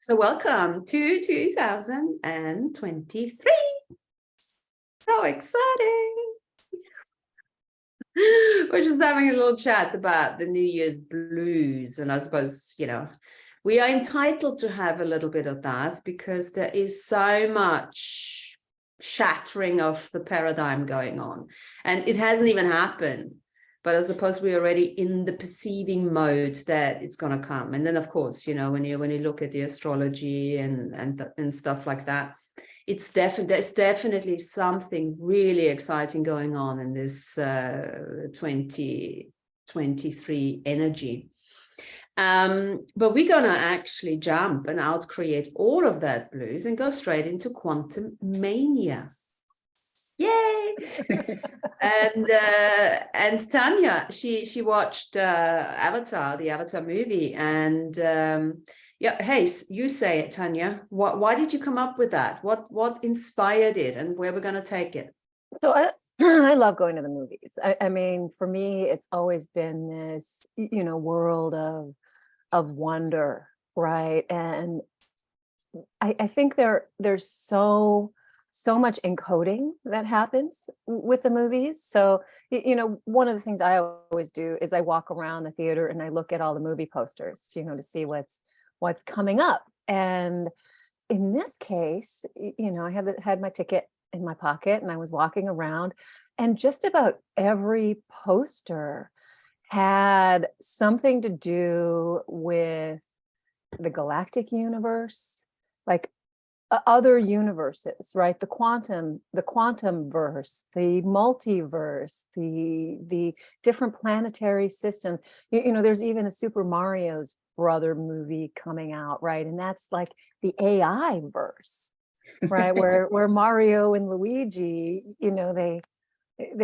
So welcome to 2023. So exciting. We're just having a little chat about the New Year's blues. And I suppose, we are entitled to have a little bit of that because there is so much shattering of the paradigm going on. And it hasn't even happened. But I suppose we're already in the perceiving mode that it's going to come. And then, of course, when you look at the astrology and stuff like that, there's definitely something really exciting going on in this 2023 energy. But we're going to actually jump and out-create all of that blues and go straight into Quantumania. Yay! and Tanya, she watched Avatar, the Avatar movie, and hey, you say it, Tanya. Why did you come up with that? What inspired it, and where we're going to take it? So I love going to the movies. I mean, for me, it's always been this, world of wonder, right? And I think there's so much encoding that happens with the movies. So, one of the things I always do is I walk around the theater and I look at all the movie posters, to see what's coming up. And in this case, I had my ticket in my pocket and I was walking around, and just about every poster had something to do with the galactic universe, like other universes, right? The quantum verse, the multiverse, the different planetary systems. There's even a Super Mario's brother movie coming out, right? And that's like the AI verse, right? where Mario and Luigi, they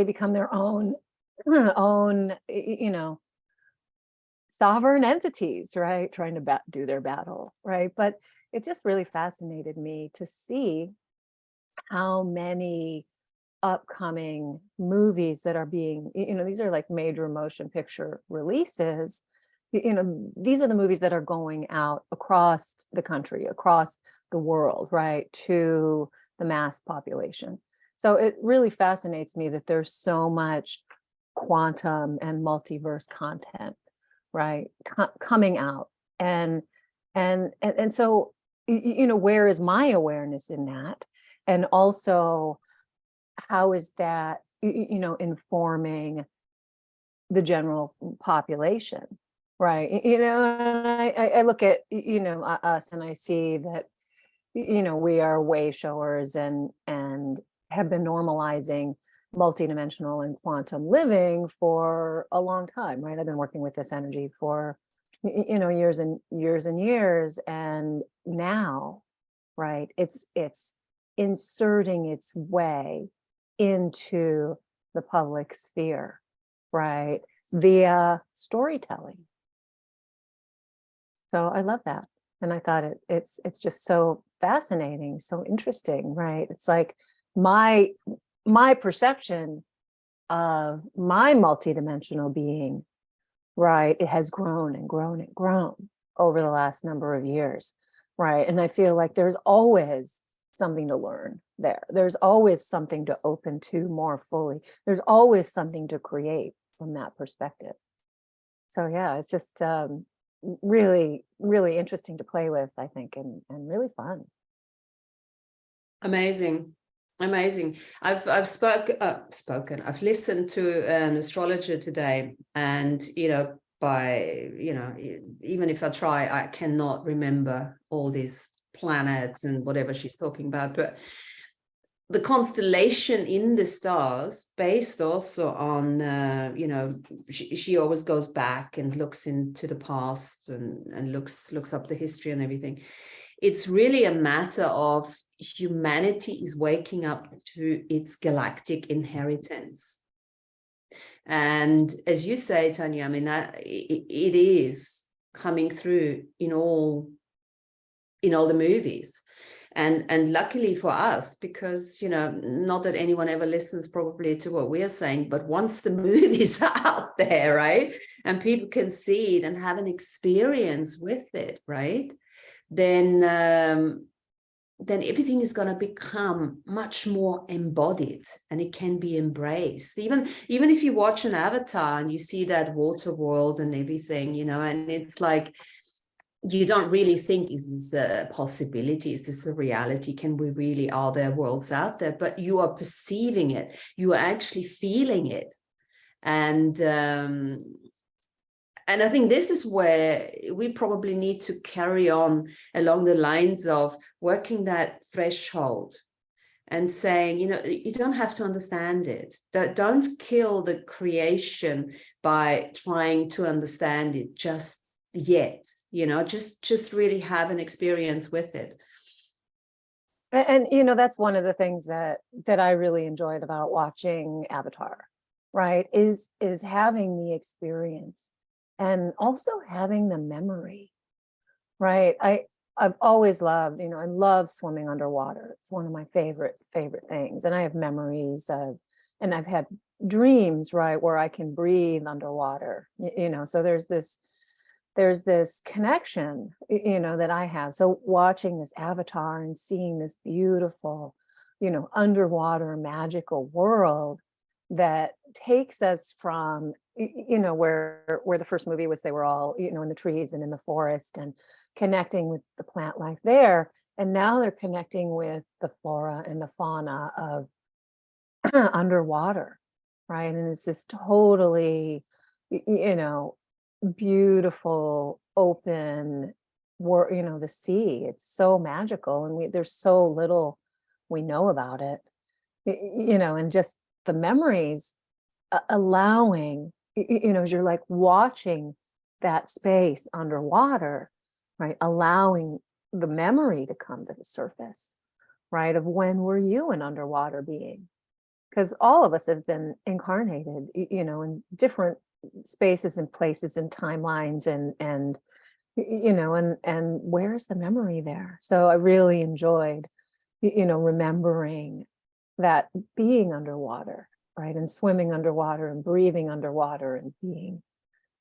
become their own sovereign entities, right? Trying to do their battle, right? But it just really fascinated me to see how many upcoming movies that are being, these are like major motion picture releases. These are the movies that are going out across the country, across the world, right, to the mass population. So it really fascinates me that there's so much quantum and multiverse content, right, coming out. And so, where is my awareness in that? And also, how is that, informing the general population, right? And I look at, us, and I see that, we are way showers and have been normalizing multidimensional and quantum living for a long time, right? I've been working with this energy for, years and years and years. And now, right, it's inserting its way into the public sphere, right, via storytelling. So I love that. And I thought it's just so fascinating, so interesting, right? It's like my perception of my multidimensional being, right, it has grown and grown and grown over the last number of years, right? And I feel like there's always something to learn there. There's always something to open to more fully. There's always something to create from that perspective. So yeah, it's just really, really interesting to play with, I think, and really fun. Amazing. I've spoken. I've listened to an astrologer today, and even if I try, I cannot remember all these planets and whatever she's talking about. But the constellation in the stars, based also on she always goes back and looks into the past and looks up the history and everything. It's really a matter of humanity is waking up to its galactic inheritance. And as you say, Tanya, I mean, that it is coming through in all the movies. And luckily for us, because, not that anyone ever listens probably to what we are saying, but once the movies are out there, right, and people can see it and have an experience with it, right, then everything is going to become much more embodied, and it can be embraced. Even if you watch an Avatar and you see that water world and everything, you know, and it's like, you don't really think, is this a possibility? Is this a reality? Can we really, are there worlds out there? But you are perceiving it. You are actually feeling it. And I think this is where we probably need to carry on along the lines of working that threshold and saying, you know, you don't have to understand it. Don't kill the creation by trying to understand it just yet. You know, just really have an experience with it. And you know, that's one of the things that I really enjoyed about watching Avatar, right? Is having the experience and also having the memory, right? I've always loved, you know, I love swimming underwater. It's one of my favorite things. And I have memories of, and I've had dreams, right, where I can breathe underwater, you know, so there's this connection, you know, that I have. So watching this Avatar and seeing this beautiful, you know, underwater magical world that takes us from, you know, where the first movie was, they were all, you know, in the trees and in the forest and connecting with the plant life there. And now they're connecting with the flora and the fauna of underwater, right? And it's just totally, you know, beautiful, open world, you know, the sea. It's so magical, and there's so little we know about it, you know, and just the memories, allowing, you know, as you're like watching that space underwater, right? Allowing the memory to come to the surface, right? Of when were you an underwater being? Because all of us have been incarnated, you know, in different spaces and places and timelines, and you know, and where's the memory there? So I really enjoyed, you know, remembering that being underwater, right, and swimming underwater and breathing underwater and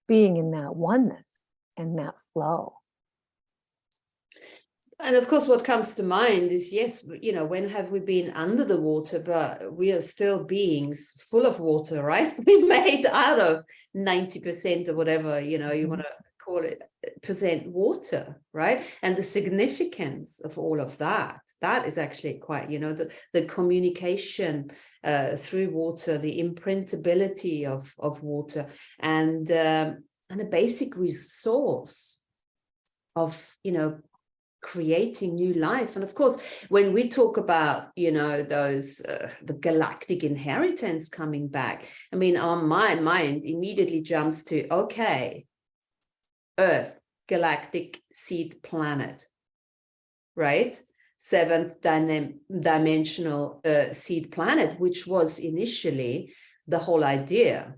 being in that oneness and that flow. And of course, what comes to mind is, yes, you know, when have we been under the water? But we are still beings full of water, right? We made out of 90% or whatever, you know, you want to call it, percent water, right? And the significance of all of that is actually quite, you know, the communication through water, the imprintability of water, and the basic resource of, you know, creating new life. And of course, when we talk about, you know, those the galactic inheritance coming back, I mean, my mind immediately jumps to, okay, Earth, galactic seed planet, right? Seventh dimensional seed planet, which was initially the whole idea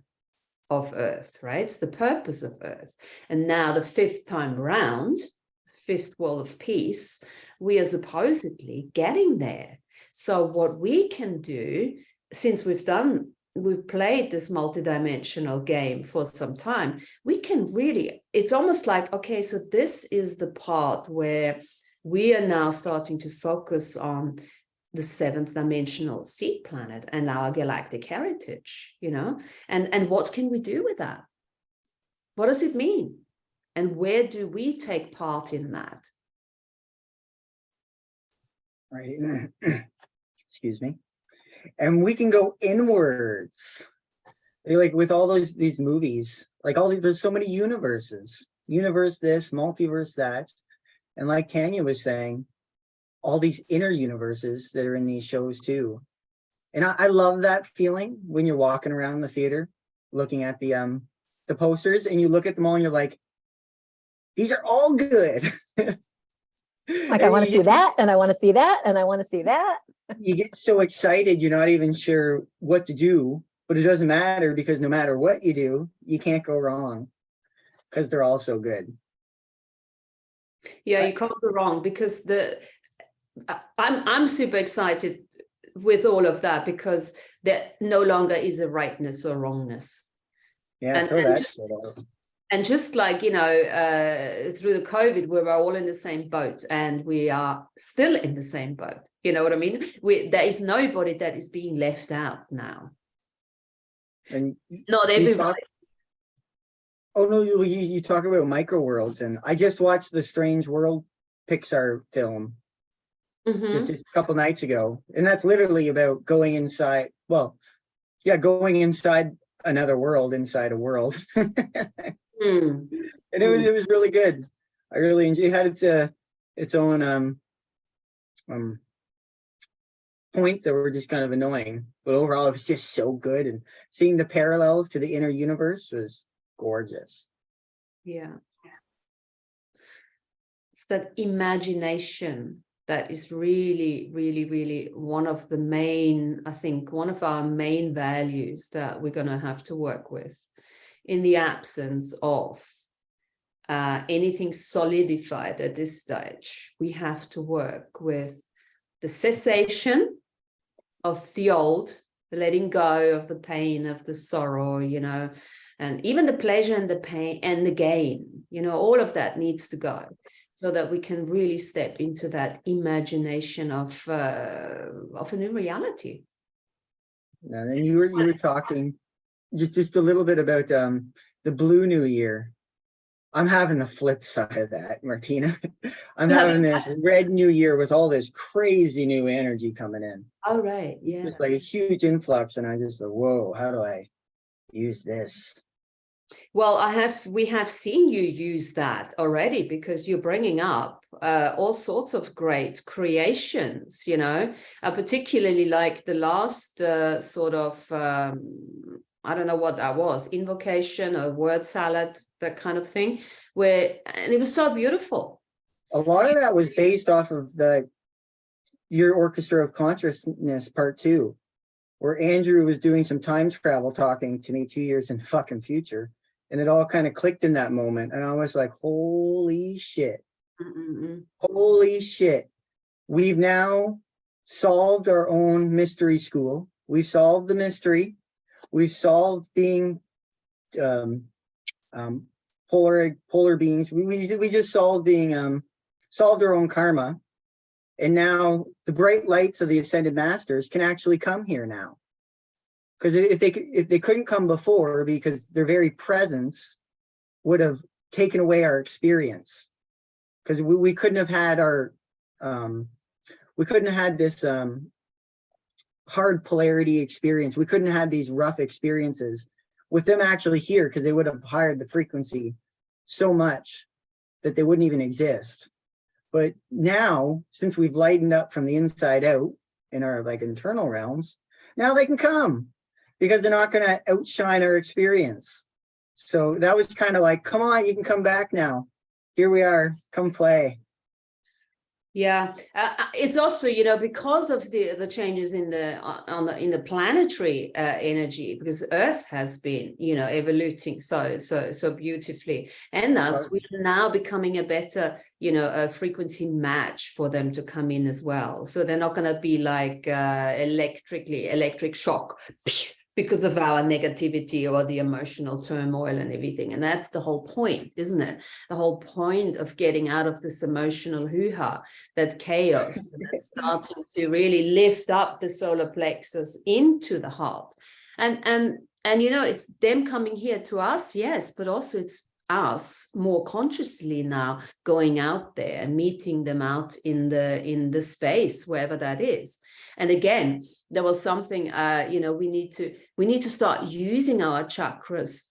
of Earth, right? The purpose of Earth. And now the fifth time round, fifth world of peace, we are supposedly getting there. So what we can do, since we've played this multidimensional game for some time, we can really, it's almost like, okay, so this is the part where we are now starting to focus on the seventh dimensional seed planet and our galactic heritage, you know, and what can we do with that? What does it mean? And where do we take part in that? Right. Excuse me. And we can go inwards. Like with all these movies, like there's so many universes. Universe this, multiverse that. And like Tanya was saying, all these inner universes that are in these shows too. And I love that feeling when you're walking around the theater, looking at the posters, and you look at them all and you're like, these are all good. Like, I want to see that, and I want to see that, and I want to see that. You get so excited, you're not even sure what to do, but it doesn't matter, because no matter what you do, you can't go wrong, because they're all so good. Yeah, you can't go wrong, because I'm super excited with all of that, because there no longer is a rightness or wrongness. Yeah, throw that shit out. And just like, you know, through the COVID, we were all in the same boat, and we are still in the same boat. You know what I mean? There is nobody that is being left out now. And Not everybody. Oh no, you talk about micro worlds, and I just watched the Strange World Pixar film just a couple nights ago, and that's literally about going inside. Well, yeah, going inside another world, inside a world. And it was really good. I really enjoyed it. It had its own points that were just kind of annoying, but overall it was just so good, and seeing the parallels to the inner universe was gorgeous. Yeah. It's that imagination that is really, really, really one of the main, I think, one of our main values that we're going to have to work with in the absence of anything solidified at this stage. We have to work with the cessation of the old, the letting go of the pain, of the sorrow, you know, and even the pleasure and the pain and the gain, you know, all of that needs to go, so that we can really step into that imagination of a new reality. And then you were talking just a little bit about the Blue New Year. I'm having the flip side of that, Martina. I'm having this Red New Year with all this crazy new energy coming in. Oh, right. Yeah. Just like a huge influx. And I just like, whoa, how do I use this? Well, we have seen you use that already, because you're bringing up all sorts of great creations, you know, particularly like the last sort of, I don't know what that was, invocation or word salad, that kind of thing, and it was so beautiful. A lot of that was based off of your Orchestra of Consciousness Part 2, where Andrew was doing some time travel talking to me 2 years in the fucking future. And it all kind of clicked in that moment. And I was like, holy shit. Holy shit. We've now solved our own mystery school. We've solved the mystery. We've solved being polar beings. We just solved being solved our own karma. And now the bright lights of the Ascended Masters can actually come here now. Because if they couldn't come before, because their very presence would have taken away our experience. Because we couldn't have had this hard polarity experience. We couldn't have had these rough experiences with them actually here, because they would have higher the frequency so much that they wouldn't even exist. But now, since we've lightened up from the inside out in our like internal realms, now they can come, because they're not going to outshine our experience. So that was kind of like, come on, you can come back now. Here we are, come play. Yeah, it's also, you know, because of the changes in the planetary energy, because Earth has been, you know, evoluting so beautifully, and thus we're now becoming a better, you know, a frequency match for them to come in as well. So they're not going to be like electric shock because of our negativity or the emotional turmoil and everything. And that's the whole point, isn't it? The whole point of getting out of this emotional hoo-ha, that chaos, that's starting to really lift up the solar plexus into the heart. And you know, it's them coming here to us, yes, but also it's us more consciously now going out there and meeting them out in the space, wherever that is. And again, there was something, you know, we need to start using our chakras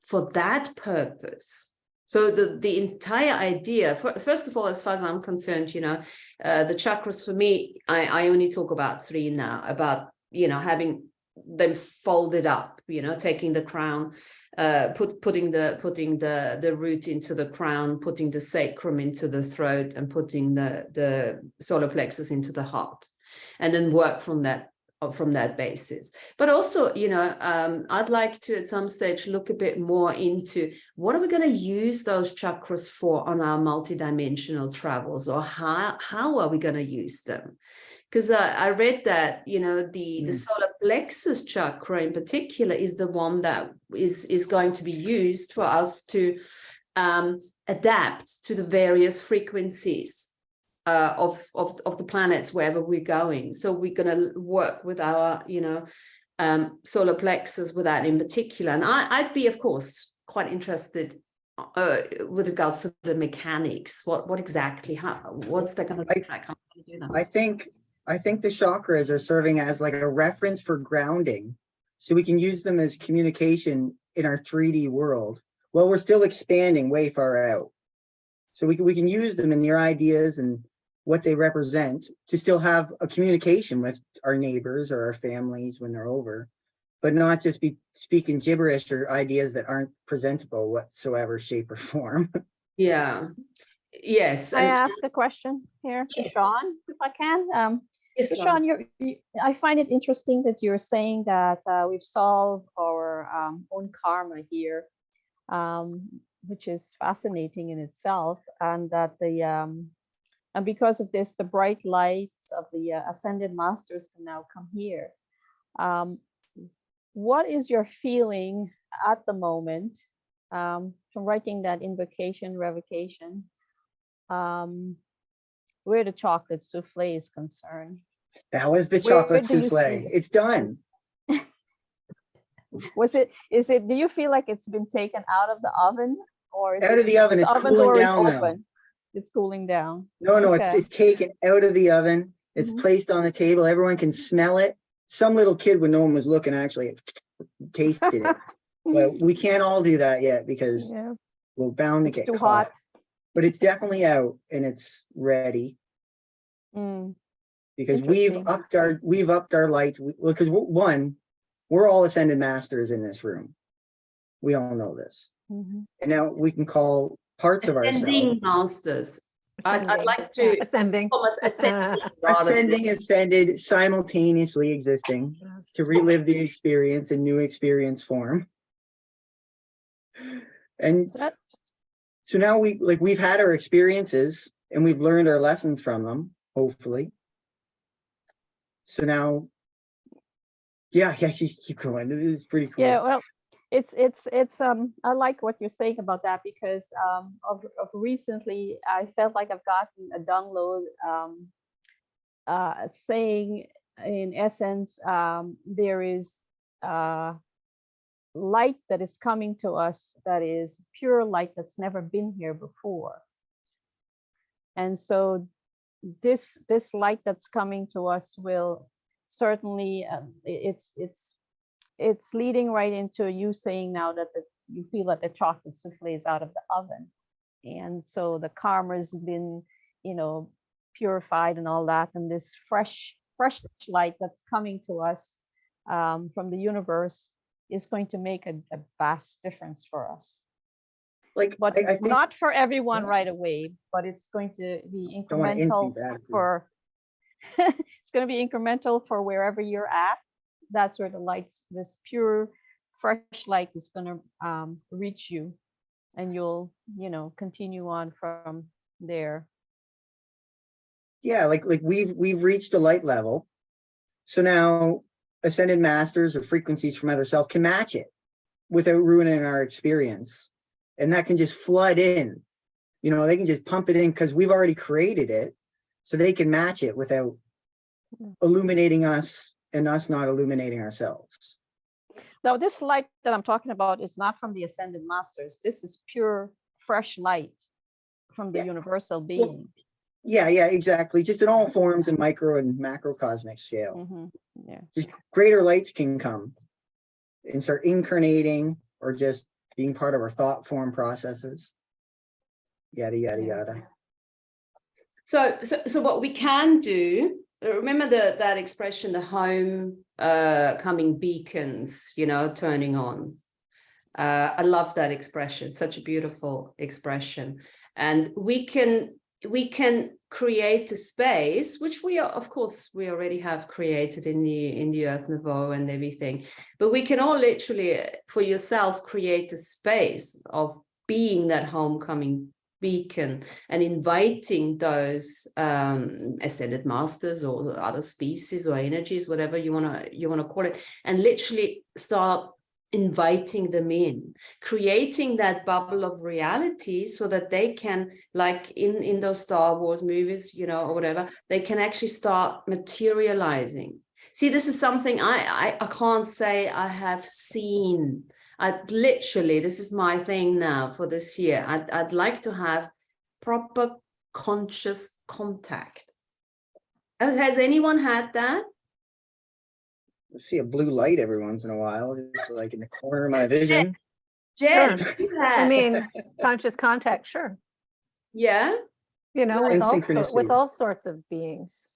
for that purpose. So the entire idea, first of all, as far as I'm concerned, you know, the chakras for me, I only talk about 3 now, about, you know, having them folded up, you know, taking the crown, putting the root into the crown, putting the sacrum into the throat, and putting the solar plexus into the heart. And then work from that basis. But also, you know, I'd like to at some stage look a bit more into what are we going to use those chakras for on our multidimensional travels, or how are we going to use them? because I read that, you know, the Mm. solar plexus chakra in particular is the one that is going to be used for us to adapt to the various frequencies of the planets wherever we're going. So we're going to work with our, you know, solar plexus with that in particular. And I'd be, of course, quite interested with regards to the mechanics. What exactly? What's that going to look like? How can you do that? I think the chakras are serving as like a reference for grounding, so we can use them as communication in our 3D world. Well, we're still expanding way far out, so we can use them in their ideas and what they represent to still have a communication with our neighbors or our families when they're over, but not just be speaking gibberish or ideas that aren't presentable whatsoever, shape or form. Yeah. Yes. I ask a question here to Yes. Sean, if I can. Yes, So Sean, I find it interesting that you're saying that we've solved our own karma here, which is fascinating in itself, and that and because of this, the bright lights of the ascended masters can now come here. What is your feeling at the moment from writing that invocation, revocation, where the chocolate souffle is concerned? That was the Where chocolate do you souffle. see- It's done. Do you feel like it's been taken out of the oven, or is Out of the oven, it's the oven cooling door is down now. open? It's cooling down. No, Okay. it's taken out of the oven. It's Mhm. placed on the table. Everyone can smell it. Some little kid, when no one was looking, actually tasted it. But we can't all do that yet because Yeah, we're bound to it's get too caught. hot. But it's definitely out and it's ready Mm, because we've interesting. upped our lights. Because we're all ascended masters in this room. We all know this. mhm. And now we can call parts of ourselves. Ascending masters. I'd Ascending. like Yeah, to ascending. almost ascending rather than- Ascending, ascended, simultaneously existing to relive the experience in new experience form. And That- so now we've had our experiences and we've learned our lessons from them, hopefully. So now, yeah, keep going. It is pretty cool. Yeah, well, it's I like what you're saying about that, because of recently I felt like I've gotten a download saying, in essence, there is light that is coming to us that is pure light that's never been here before. And so this light that's coming to us will certainly it's leading right into you saying now that you feel that the chocolate souffle is out of the oven, and so the karma's been, you know, purified and all that, and this fresh light that's coming to us from the universe is going to make a vast difference for us. Like, But I think not for everyone Yeah. right away, but it's going to be don't want to incremental instant that. for it's going to be incremental for wherever you're at. That's where the lights, this pure fresh light, is going to reach you, and you'll, you know, continue on from there. Yeah, like we've reached a light level. So now ascended masters or frequencies from other self can match it without ruining our experience. And that can just flood in. You know, they can just pump it in because we've already created it. So they can match it without illuminating us and us not illuminating ourselves. Now, this light that I'm talking about is not from the ascended masters. This is pure fresh light from the Yeah. universal being. Yeah, exactly. Just in all forms and micro and macrocosmic scale. Mm-hmm. Yeah. Just greater lights can come and start incarnating or just being part of our thought form processes. Yada, yada, Yeah. yada. So what we can do, remember that expression, the home coming beacons, you know, turning on. I love that expression, such a beautiful expression. And we can create a space, which we are, of course, we already have created in the Earth Nouveau and everything, but we can all literally, for yourself, create a space of being that homecoming beacon and inviting those ascended masters or other species or energies, whatever you want to call it, and literally start inviting them in, creating that bubble of reality so that they can, like in those Star Wars movies, you know, or whatever, they can actually start materializing. See, this is something I can't say I have seen. I literally, this is my thing now for this year. I'd like to have proper conscious contact. Has anyone had that? I see a blue light every once in a while, just like in the corner of my vision. Jen, Sure. you I had. mean, conscious contact, sure. Yeah, You know, And with synchronicity. all sorts of beings.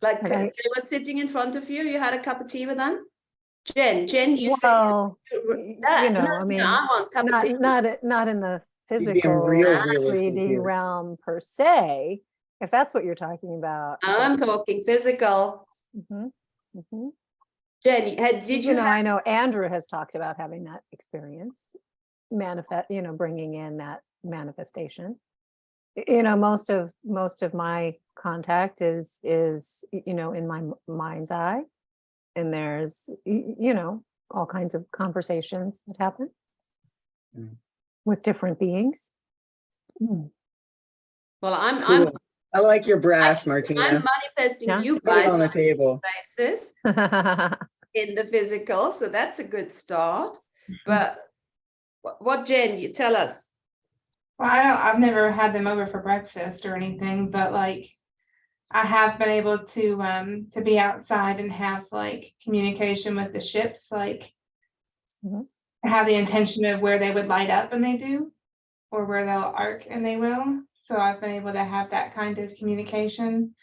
like Right. they were sitting in front of you. You had a cup of tea with them. Jen, you Well, said that. you know, No, I mean, I want a cup of tea. not in the He's being physical real 3D realistic here. realm per se, if that's what you're talking about. I'm talking physical. Mhm, mhm. Jen, did you know, have? I know Andrew has talked about having that experience, bringing in that manifestation. You know, most of my contact is in my mind's eye, and there's all kinds of conversations that happen with different beings. Well, I'm Cool. I like your brass, I'm Martina. manifesting Yeah. you Put it guys on the on table. a basis in the physical, so that's a good start. But what Jen, you tell us. Well, I've never had them over for breakfast or anything, but like I have been able to be outside and have like communication with the ships, like have the intention of where they would light up and they do, or where they'll arc and they will. So I've been able to have that kind of communication.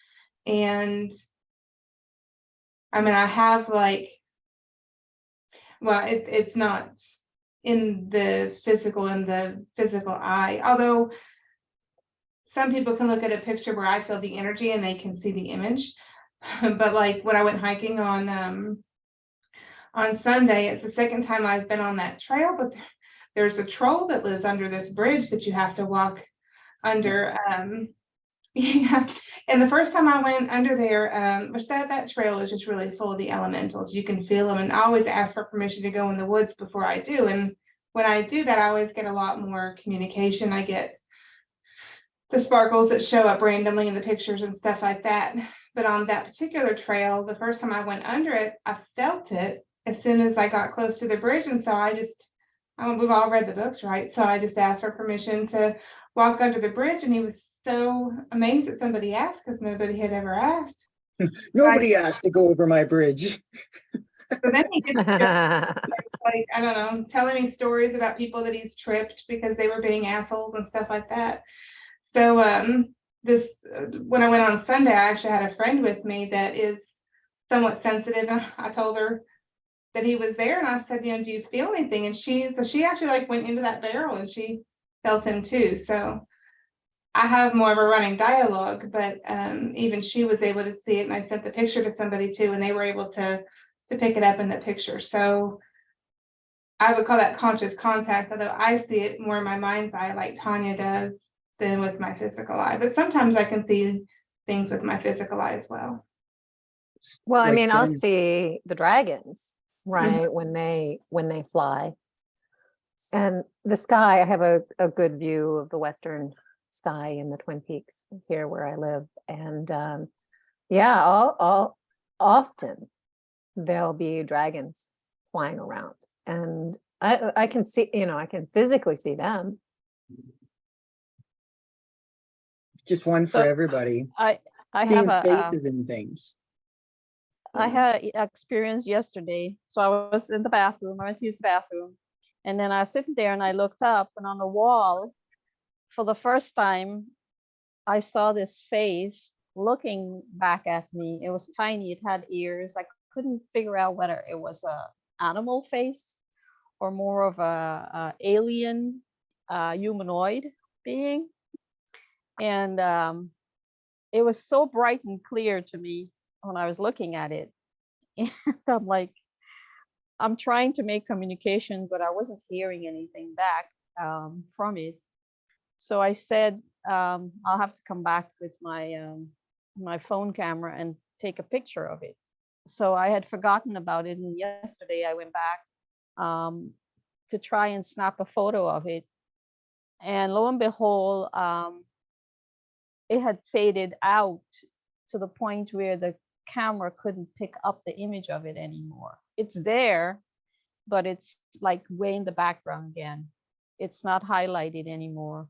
And I mean, I have like, well, it's not in the physical eye, although some people can look at a picture where I feel the energy and they can see the image. But like when I went hiking on Sunday, it's the second time I've been on that trail, but there's a troll that lives under this bridge that you have to walk under. Yeah. And the first time I went under there, which that trail is just really full of the elementals. You can feel them, and I always ask for permission to go in the woods before I do. And when I do that, I always get a lot more communication. I get the sparkles that show up randomly in the pictures and stuff like that. But on that particular trail, the first time I went under it, I felt it as soon as I got close to the bridge. And so we've all read the books, right? So I just asked for permission to walk under the bridge, and he was so amazed that somebody asked, because nobody had ever asked. Nobody asked to go over my bridge. So then he gets like, I don't know, telling me stories about people that he's tripped because they were being assholes and stuff like that. So when I went on Sunday, I actually had a friend with me that is somewhat sensitive, and I told her that he was there, and I said, do you feel anything? And she actually like went into that barrel and she felt him too. So I have more of a running dialogue, but even she was able to see it, and I sent the picture to somebody too, and they were able to pick it up in the picture. So I would call that conscious contact, although I see it more in my mind's eye like Tanya does than with my physical eye. But sometimes I can see things with my physical eye as well. Well, I Like mean, I'll Jen. see the dragons, right, when they fly. And the sky, I have a good view of the western sky in the Twin Peaks here where I live. And yeah, all often there'll be dragons flying around. And I can see, I can physically see them. Just one for So, everybody. I Seeing have faces and things. I had an experience yesterday. So I was in the bathroom. I went to use the bathroom, and then I was sitting there and I looked up, and on the wall, for the first time, I saw this face looking back at me. It was tiny. It had ears. I couldn't figure out whether it was a animal face or more of a alien humanoid being. And it was so bright and clear to me when I was looking at it. And I'm like, I'm trying to make communication, but I wasn't hearing anything back from it. So I said, I'll have to come back with my my phone camera and take a picture of it. So I had forgotten about it, and yesterday I went back to try and snap a photo of it, and lo and behold, it had faded out to the point where the camera couldn't pick up the image of it anymore. It's there, but it's like way in the background again. It's not highlighted anymore.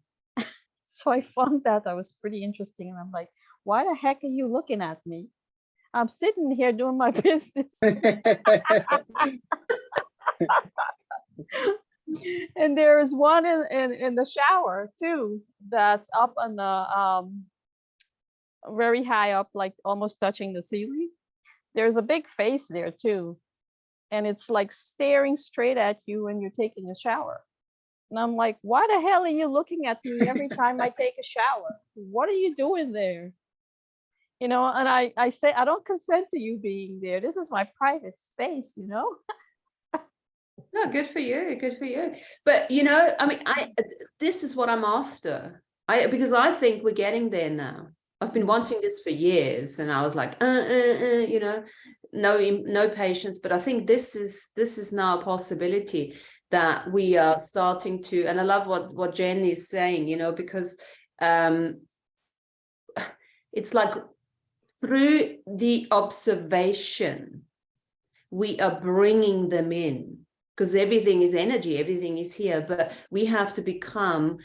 So I found that was pretty interesting. And I'm like, why the heck are you looking at me? I'm sitting here doing my business. And there's one in the shower too, that's up on the very high up, like almost touching the ceiling. There's a big face there too. And it's like staring straight at you when you're taking a shower. And I'm like, why the hell are you looking at me every time I take a shower? What are you doing there? You know, and I say, I don't consent to you being there. This is my private space, you know? No, good for you. Good for you. But, you know, I mean, this is what I'm after. Because I think we're getting there now. I've been wanting this for years, and I was like, you know, no patience. But I think this is now a possibility that we are starting to, and I love what Jen is saying, you know, because it's like through the observation, we are bringing them in, because everything is energy, everything is here, but we have to become,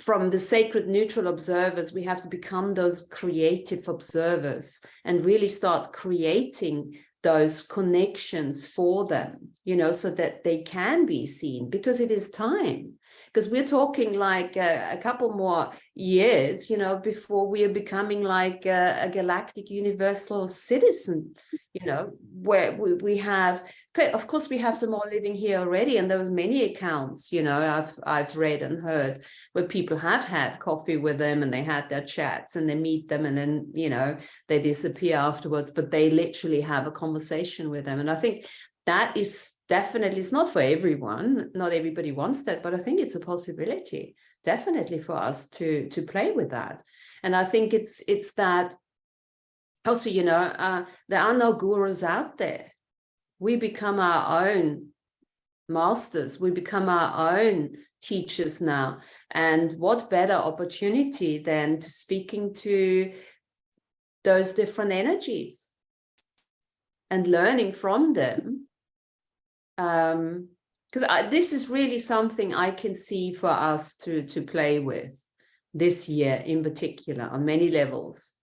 from the sacred neutral observers, we have to become those creative observers and really start creating those connections for them, you know, so that they can be seen, because it is time. Because we're talking like a couple more years, you know, before we are becoming like a galactic universal citizen, you know, where we have, of course, we have them all living here already. And there was many accounts, you know, I've read and heard where people have had coffee with them and they had their chats and they meet them and then, you know, they disappear afterwards, but they literally have a conversation with them. And I think that is definitely, it's not for everyone, not everybody wants that, but I think it's a possibility definitely for us to play with that. And I think it's that also, you know, there are no gurus out there. We become our own masters, we become our own teachers now. And what better opportunity than to speaking to those different energies and learning from them. Because this is really something I can see for us to play with this year in particular on many levels.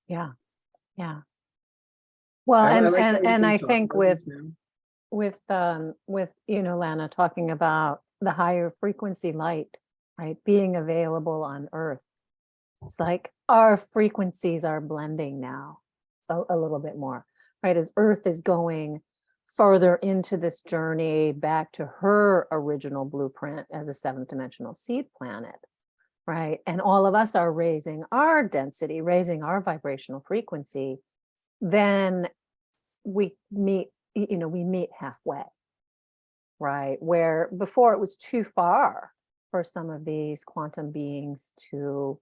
Yeah. Well, and I think with you know, Lana, talking about the higher frequency light, right, being available on Earth, it's like our frequencies are blending now a little bit more, right, as Earth is going further into this journey back to her original blueprint as a 7th dimensional seed planet, right? And all of us are raising our density, raising our vibrational frequency. Then we meet, you know, we meet halfway, right? Where before it was too far for some of these quantum beings to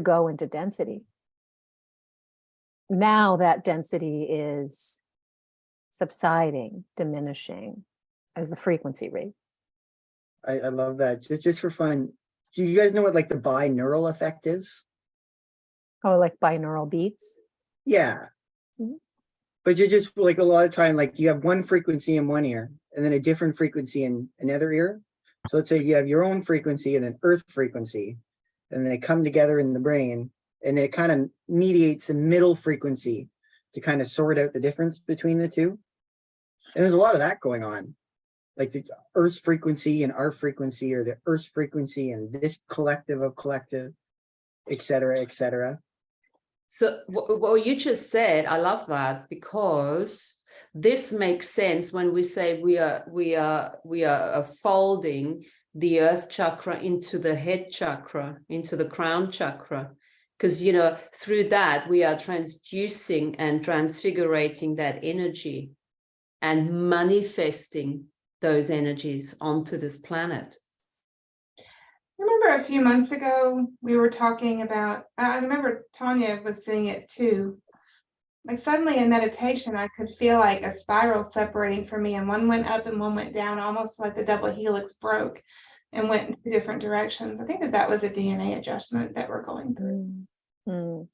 go into density. Now that density is subsiding, diminishing as the frequency raises. I love that. Just for fun, do you guys know what like the binaural effect is? Oh, like binaural beats? Yeah. Mm-hmm. But you just like a lot of time, like you have one frequency in one ear and then a different frequency in another ear. So let's say you have your own frequency and then Earth frequency, and they come together in the brain, and then it kind of mediates the middle frequency to kind of sort out the difference between the two. And there's a lot of that going on, like the Earth's frequency and our frequency, or the Earth's frequency and this collective of collective, et cetera, et cetera. So what you just said, I love that, because this makes sense when we say we are folding the earth chakra into the head chakra, into the crown chakra, because, you know, through that we are transducing and transfigurating that energy and manifesting those energies onto this planet. I remember a few months ago, we were talking about, I remember Tanya was seeing it too. Like suddenly in meditation, I could feel like a spiral separating from me, and one went up and one went down, almost like the double helix broke and went in two different directions. I think that was a DNA adjustment that we're going through.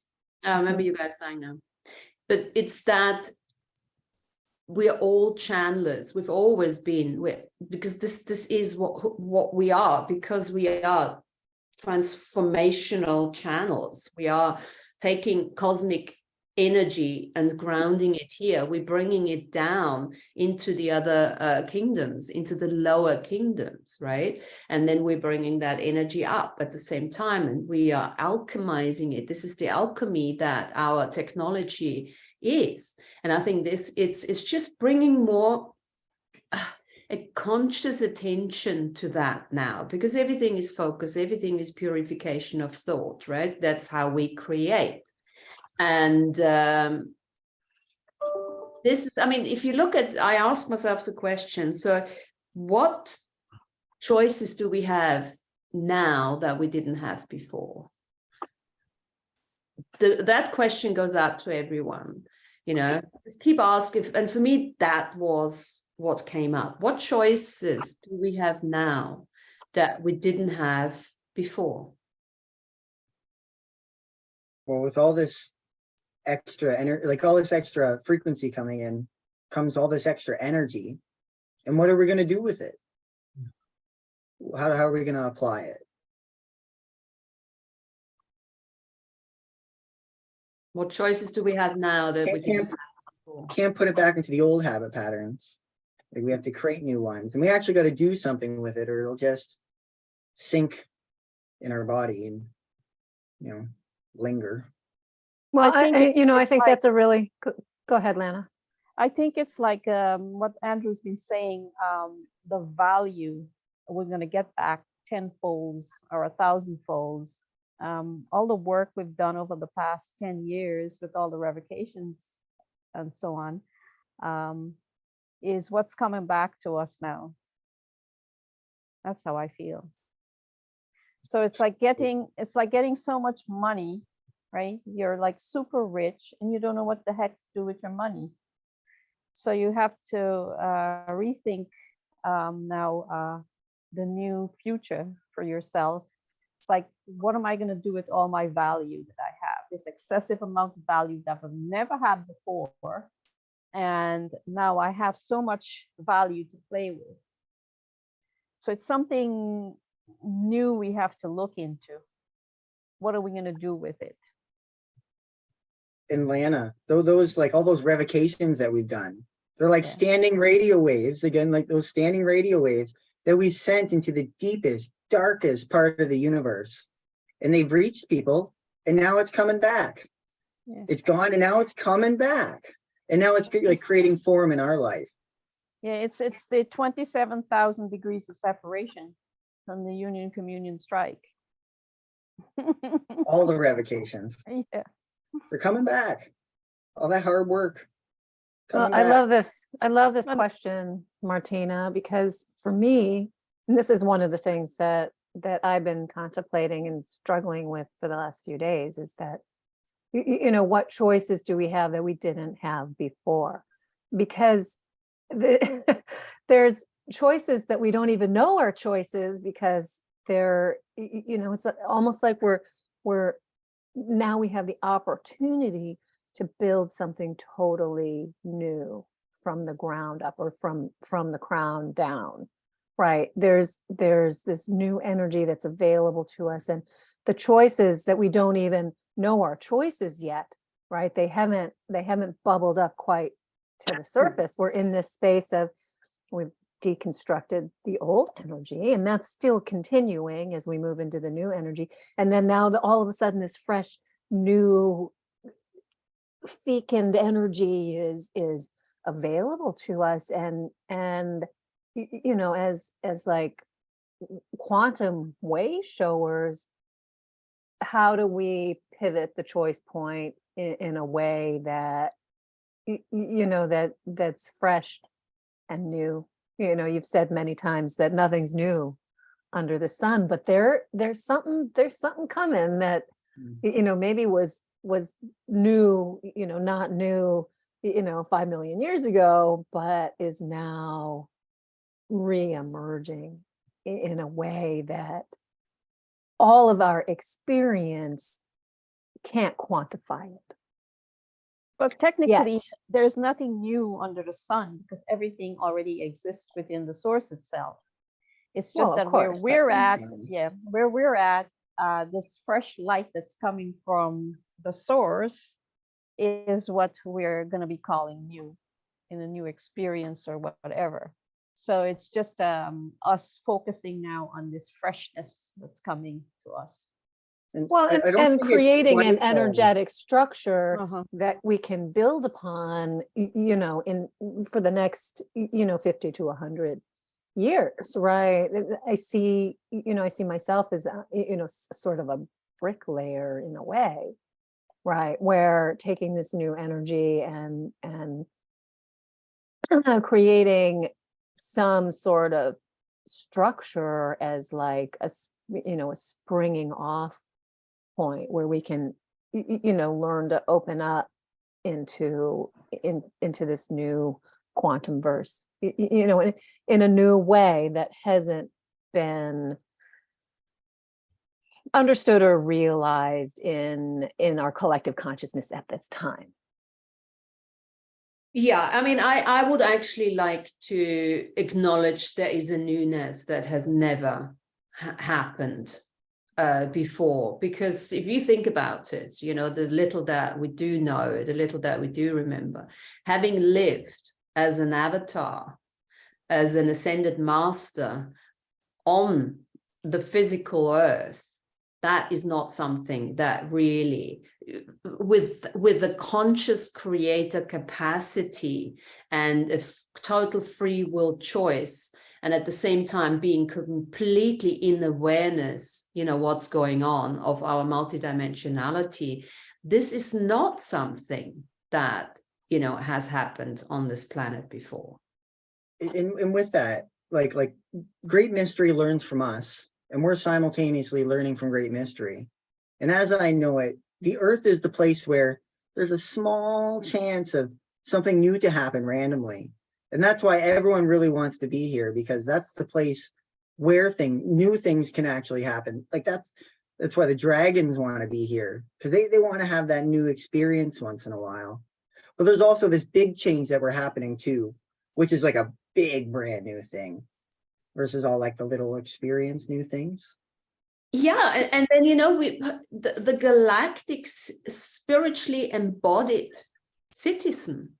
I remember you guys saying no, but it's that we're all channelers. We've always been, because this is what we are, because we are transformational channels. We are taking cosmic energy and grounding it here. We're bringing it down into the other kingdoms, into the lower kingdoms, right? And then we're bringing that energy up at the same time, and we are alchemizing it. This is the alchemy that our technology is. And I think it's just bringing more a conscious attention to that now, because everything is focus, everything is purification of thought, right? That's how we create. And this is, I mean, if you look at, I ask myself the question, so what choices do we have now that we didn't have before? That question goes out to everyone, you know, just keep asking. And for me, that was what came up. What choices do we have now that we didn't have before? Well, with all this extra energy, like all this extra frequency coming in, comes all this extra energy. And what are we going to do with it? How are we going to apply it? What choices do we have now that we didn't have before? Can't put it back into the old habit patterns. Like we have to create new ones, and we actually got to do something with it, or it'll just sink in our body and, you know, linger. Well, I think I think like, that's a really go ahead, Lana. I think it's like what Andrew's been saying, the value we're going to get back 10-folds or 1,000-folds. All the work we've done over the past 10 years with all the revocations and so on, is what's coming back to us now. That's how I feel. So it's like getting so much money, right? You're like super rich and you don't know what the heck to do with your money. So you have to rethink now the new future for yourself. It's like, what am I going to do with all my value that I have? This excessive amount of value that I've never had before. And now I have so much value to play with. So it's something new we have to look into. What are we going to do with it? In Lana, those like all those revocations that we've done, they're like standing radio waves, again, like those standing radio waves that we sent into the deepest, darkest part of the universe. And they've reached people, and now it's coming back. Yeah. It's gone, and now it's coming back. And now it's like creating form in our life. Yeah, it's the 27,000 degrees of separation from the Union Communion strike. All the revocations. Yeah. They're coming back. All that hard work. Well, I love this. I love this question, Martina, because for me, and this is one of the things that I've been contemplating and struggling with for the last few days, is that, you know, what choices do we have that we didn't have before? Because there's choices that we don't even know are choices, because they're, you know, it's almost like we're now we have the opportunity to build something totally new from the ground up, or from the crown down, right? There's this new energy that's available to us, and the choices that we don't even know are choices yet, right? They haven't bubbled up quite to the surface. We're in this space of, we've deconstructed the old energy, and that's still continuing as we move into the new energy. And then now all of a sudden this fresh new fecund energy is available to us, and you know, as like quantum way showers, how do we pivot the choice point in a way that you know, that's fresh and new You know, you've said many times that nothing's new under the sun, but there's something coming that Mm. you know, maybe was new, you know, not new, you know, 5 million years ago, but is now re-emerging in a way that all of our experience can't quantify it But technically, yet. there's nothing new under the sun because everything already exists within the source itself. It's Well, just of that where course, but we're at, sometimes- where we're at, this fresh light that's coming from the source is what we're going to be calling new in a new experience or whatever. So it's just us focusing now on this freshness that's coming to us. And Well, I don't and think it's creating an quite, energetic structure Uh-huh. that we can build upon, you know, in for the next, you know, 50 to 100 years, right? I see, you know, I see myself as, you know, sort of a bricklayer in a way, right? Where taking this new energy and creating some sort of structure as like you know, a springing off point where we can you know, learn to open up into into this new quantum verse, you know, in a new way that hasn't been understood or realized in our collective consciousness at this time. Yeah, I mean, I would actually like to acknowledge there is a newness that has never happened before, because if you think about it, you know, the little that we do know, the little that we do remember, having lived as an avatar, as an ascended master on the physical earth, that is not something that really, with the conscious creator capacity and a total free will choice, and at the same time being completely in awareness, you know, what's going on, of our multidimensionality, this is not something that, you know, has happened on this planet before. and with that, like great mystery learns from us, and we're simultaneously learning from great mystery. And as I know it, the earth is the place where there's a small chance of something new to happen randomly. And that's why everyone really wants to be here, because that's the place where new things can actually happen. Like that's why the dragons want to be here, because they want to have that new experience once in a while. But there's also this big change that we're happening too, which is like a big brand new thing versus all like the little experience new things. Yeah, and then, you know, the galactic spiritually embodied citizen.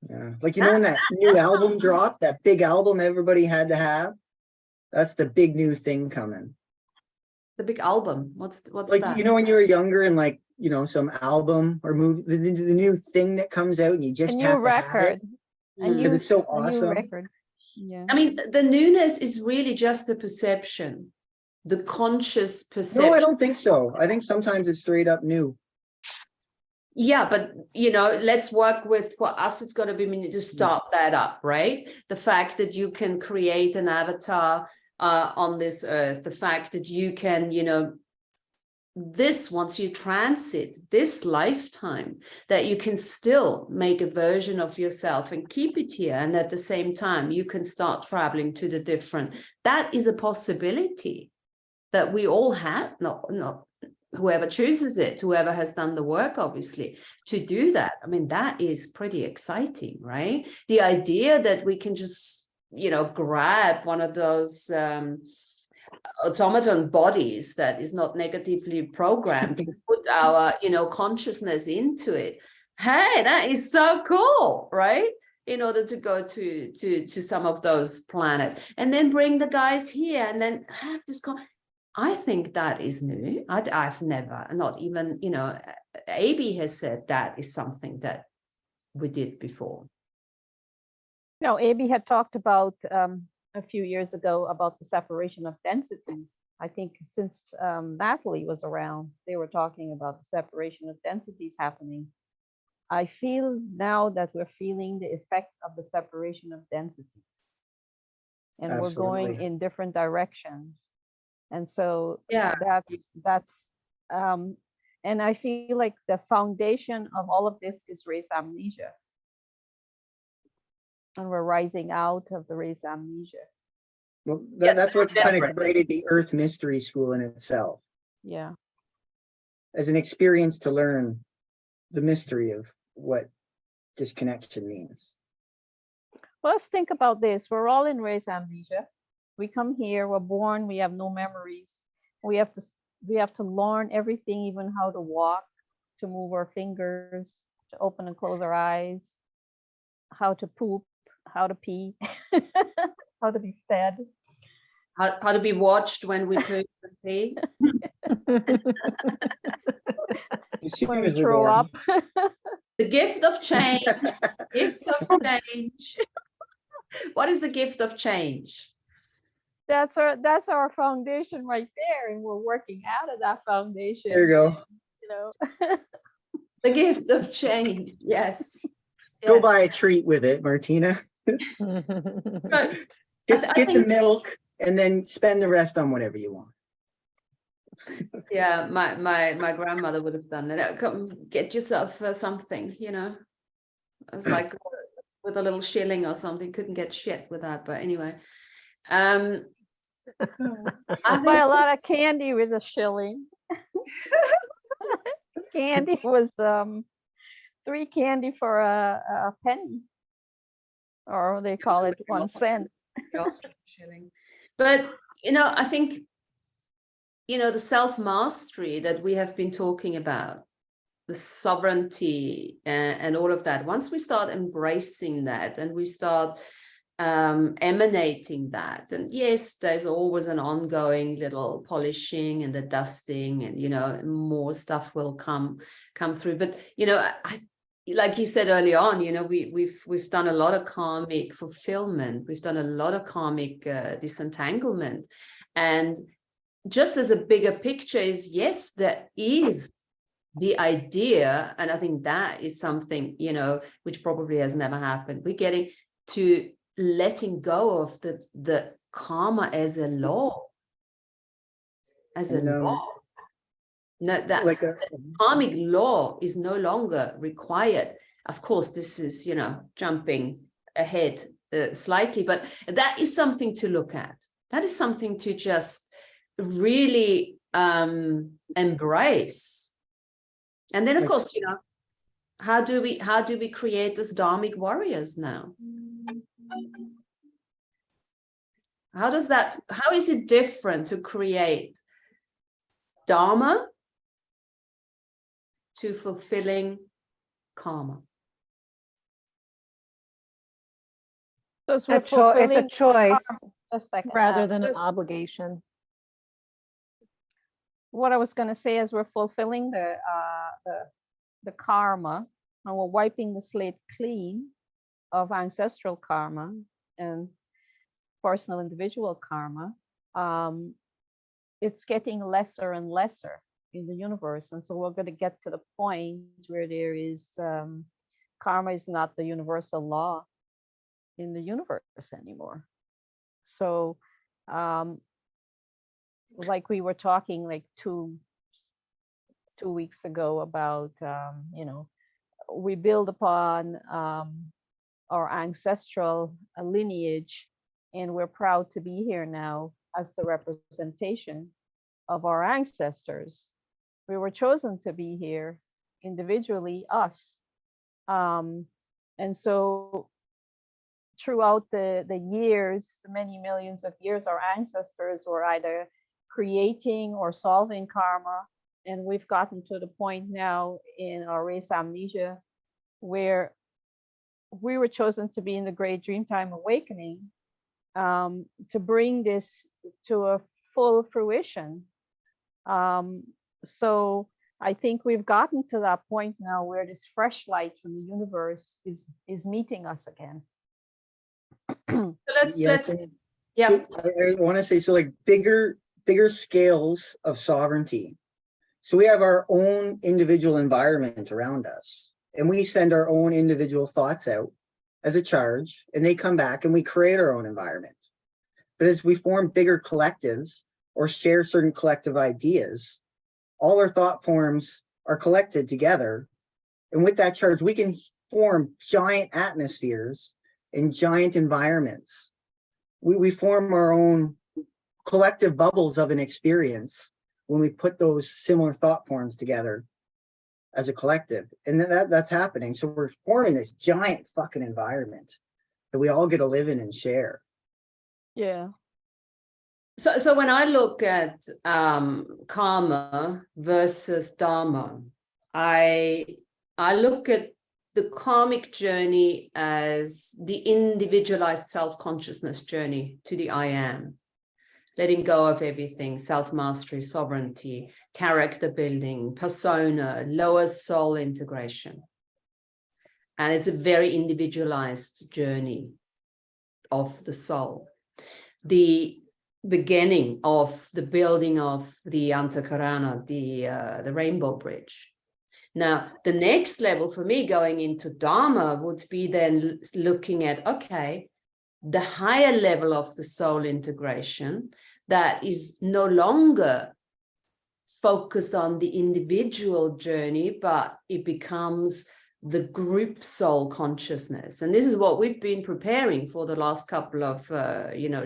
Yeah, like, you know, when that new album dropped, that big album everybody had to have, that's the big new thing coming. The big album, what's Like, that? you know, when you were younger and like, you know, some album or movie, the new thing that comes out and you A just new have to have it record. because it's so A new awesome. record. Yeah. I mean, the newness is really just the perception, the conscious perception. No, I don't think so. I think sometimes it's straight up new. Yeah, but, you know, let's work with, for us, it's got to be to start that up, right? The fact that you can create an avatar on this earth, the fact that you can, you know, this, once you transit this lifetime, that you can still make a version of yourself and keep it here, and at the same time you can start traveling to the different, that is a possibility that we all have. Not whoever chooses it, whoever has done the work, obviously, to do that. I mean, that is pretty exciting, right? The idea that we can just, you know, grab one of those automaton bodies that is not negatively programmed, put our, you know, consciousness into it. Hey, that is so cool, right? In order to go to some of those planets and then bring the guys here and then have this I think that is new. I've never, not even, you know, AB has said that is something that we did before. No, AB had talked about a few years ago about the separation of densities. I think since Natalie was around, they were talking about the separation of densities happening. I feel now that we're feeling the effect of the separation of densities. and we're going Absolutely. in different directions. And so Yeah. that's and I feel like the foundation of all of this is race amnesia. And we're rising out of the race amnesia. Well, Yeah, that's what kind of remembrance. created the Earth Mystery School in itself, Yeah. as an experience to learn the mystery of what disconnection means. Well, let's think about this. We're all in race amnesia. We come here, we're born, we have no memories. We have to learn everything, even how to walk, to move our fingers, to open and close our eyes, how to poop, how to pee, how to be fed. How to be watched when we poop and pee. As soon When we as we're throw born. up. The gift of change. Gift of change. What is the gift of change? That's our foundation right there, and we're working out of that foundation. There you go. You know. The gift of change. Yes. Go Yes. buy a treat with it, Martina. So Get I the think- milk and then spend the rest on whatever you want. yeah, my grandmother would have done that. Come get yourself something, you know. It's like with a little shilling or something. Couldn't get shit with that, but anyway. I Buy a lot of candy with a shilling. Candy was 3 candy for a penny, or they call it 1 cent. the Austrian shilling. But you know, I think the self-mastery that we have been talking about, the sovereignty and all of that, once we start embracing that and we start emanating that, and yes, there's always an ongoing little polishing and the dusting, and more stuff will come through. But I like you said early on, we've done a lot of karmic fulfillment, we've done a lot of karmic disentanglement, and just as a bigger picture is, yes, there is the idea, and I think that is something which probably has never happened. We're getting to letting go of the karma as a law, No, that Like karmic law is no longer required. Of course, this is jumping ahead slightly, but that is something to look at. That is something to just really embrace. And then, of course, how do we create those dharmic warriors now? How is it different to create dharma to fulfilling karma? So It's a choice Just a second. rather than an Just- obligation. what I was going to say is we're fulfilling the karma, and we're wiping the slate clean of ancestral karma and personal individual karma. It's getting lesser and lesser in the universe, and so we're going to get to the point where there is karma is not the universal law in the universe anymore. So like we were talking like two weeks ago about we build upon our ancestral lineage, and we're proud to be here now as the representation of our ancestors. We were chosen to be here individually, us, and so throughout the years, the many millions of years, our ancestors were either creating or solving karma. And we've gotten to the point now in our race amnesia where we were chosen to be in the great Dreamtime Awakening to bring this to a full fruition. So I think we've gotten to that point now where this fresh light from the universe is meeting us again. So let's I want to say, so like bigger scales of sovereignty. So we have our own individual environment around us, and we send our own individual thoughts out as a charge, and they come back and we create our own environment. But as we form bigger collectives or share certain collective ideas, all our thought forms are collected together. And with that charge, we can form giant atmospheres and giant environments. We form our own collective bubbles of an experience when we put those similar thought forms together as a collective. And that's happening. So we're forming this giant fucking environment that we all get to live in and share. Yeah. So when I look at karma versus dharma, I look at the karmic journey as the individualized self-consciousness journey to the I am, letting go of everything, self-mastery, sovereignty, character building, persona, lower soul integration. And it's a very individualized journey of the soul. The beginning of the building of the Antakarana, the Rainbow Bridge. Now, the next level for me going into Dharma would be then looking at, okay, the higher level of the soul integration that is no longer focused on the individual journey, but it becomes the group soul consciousness. And this is what we've been preparing for the last couple of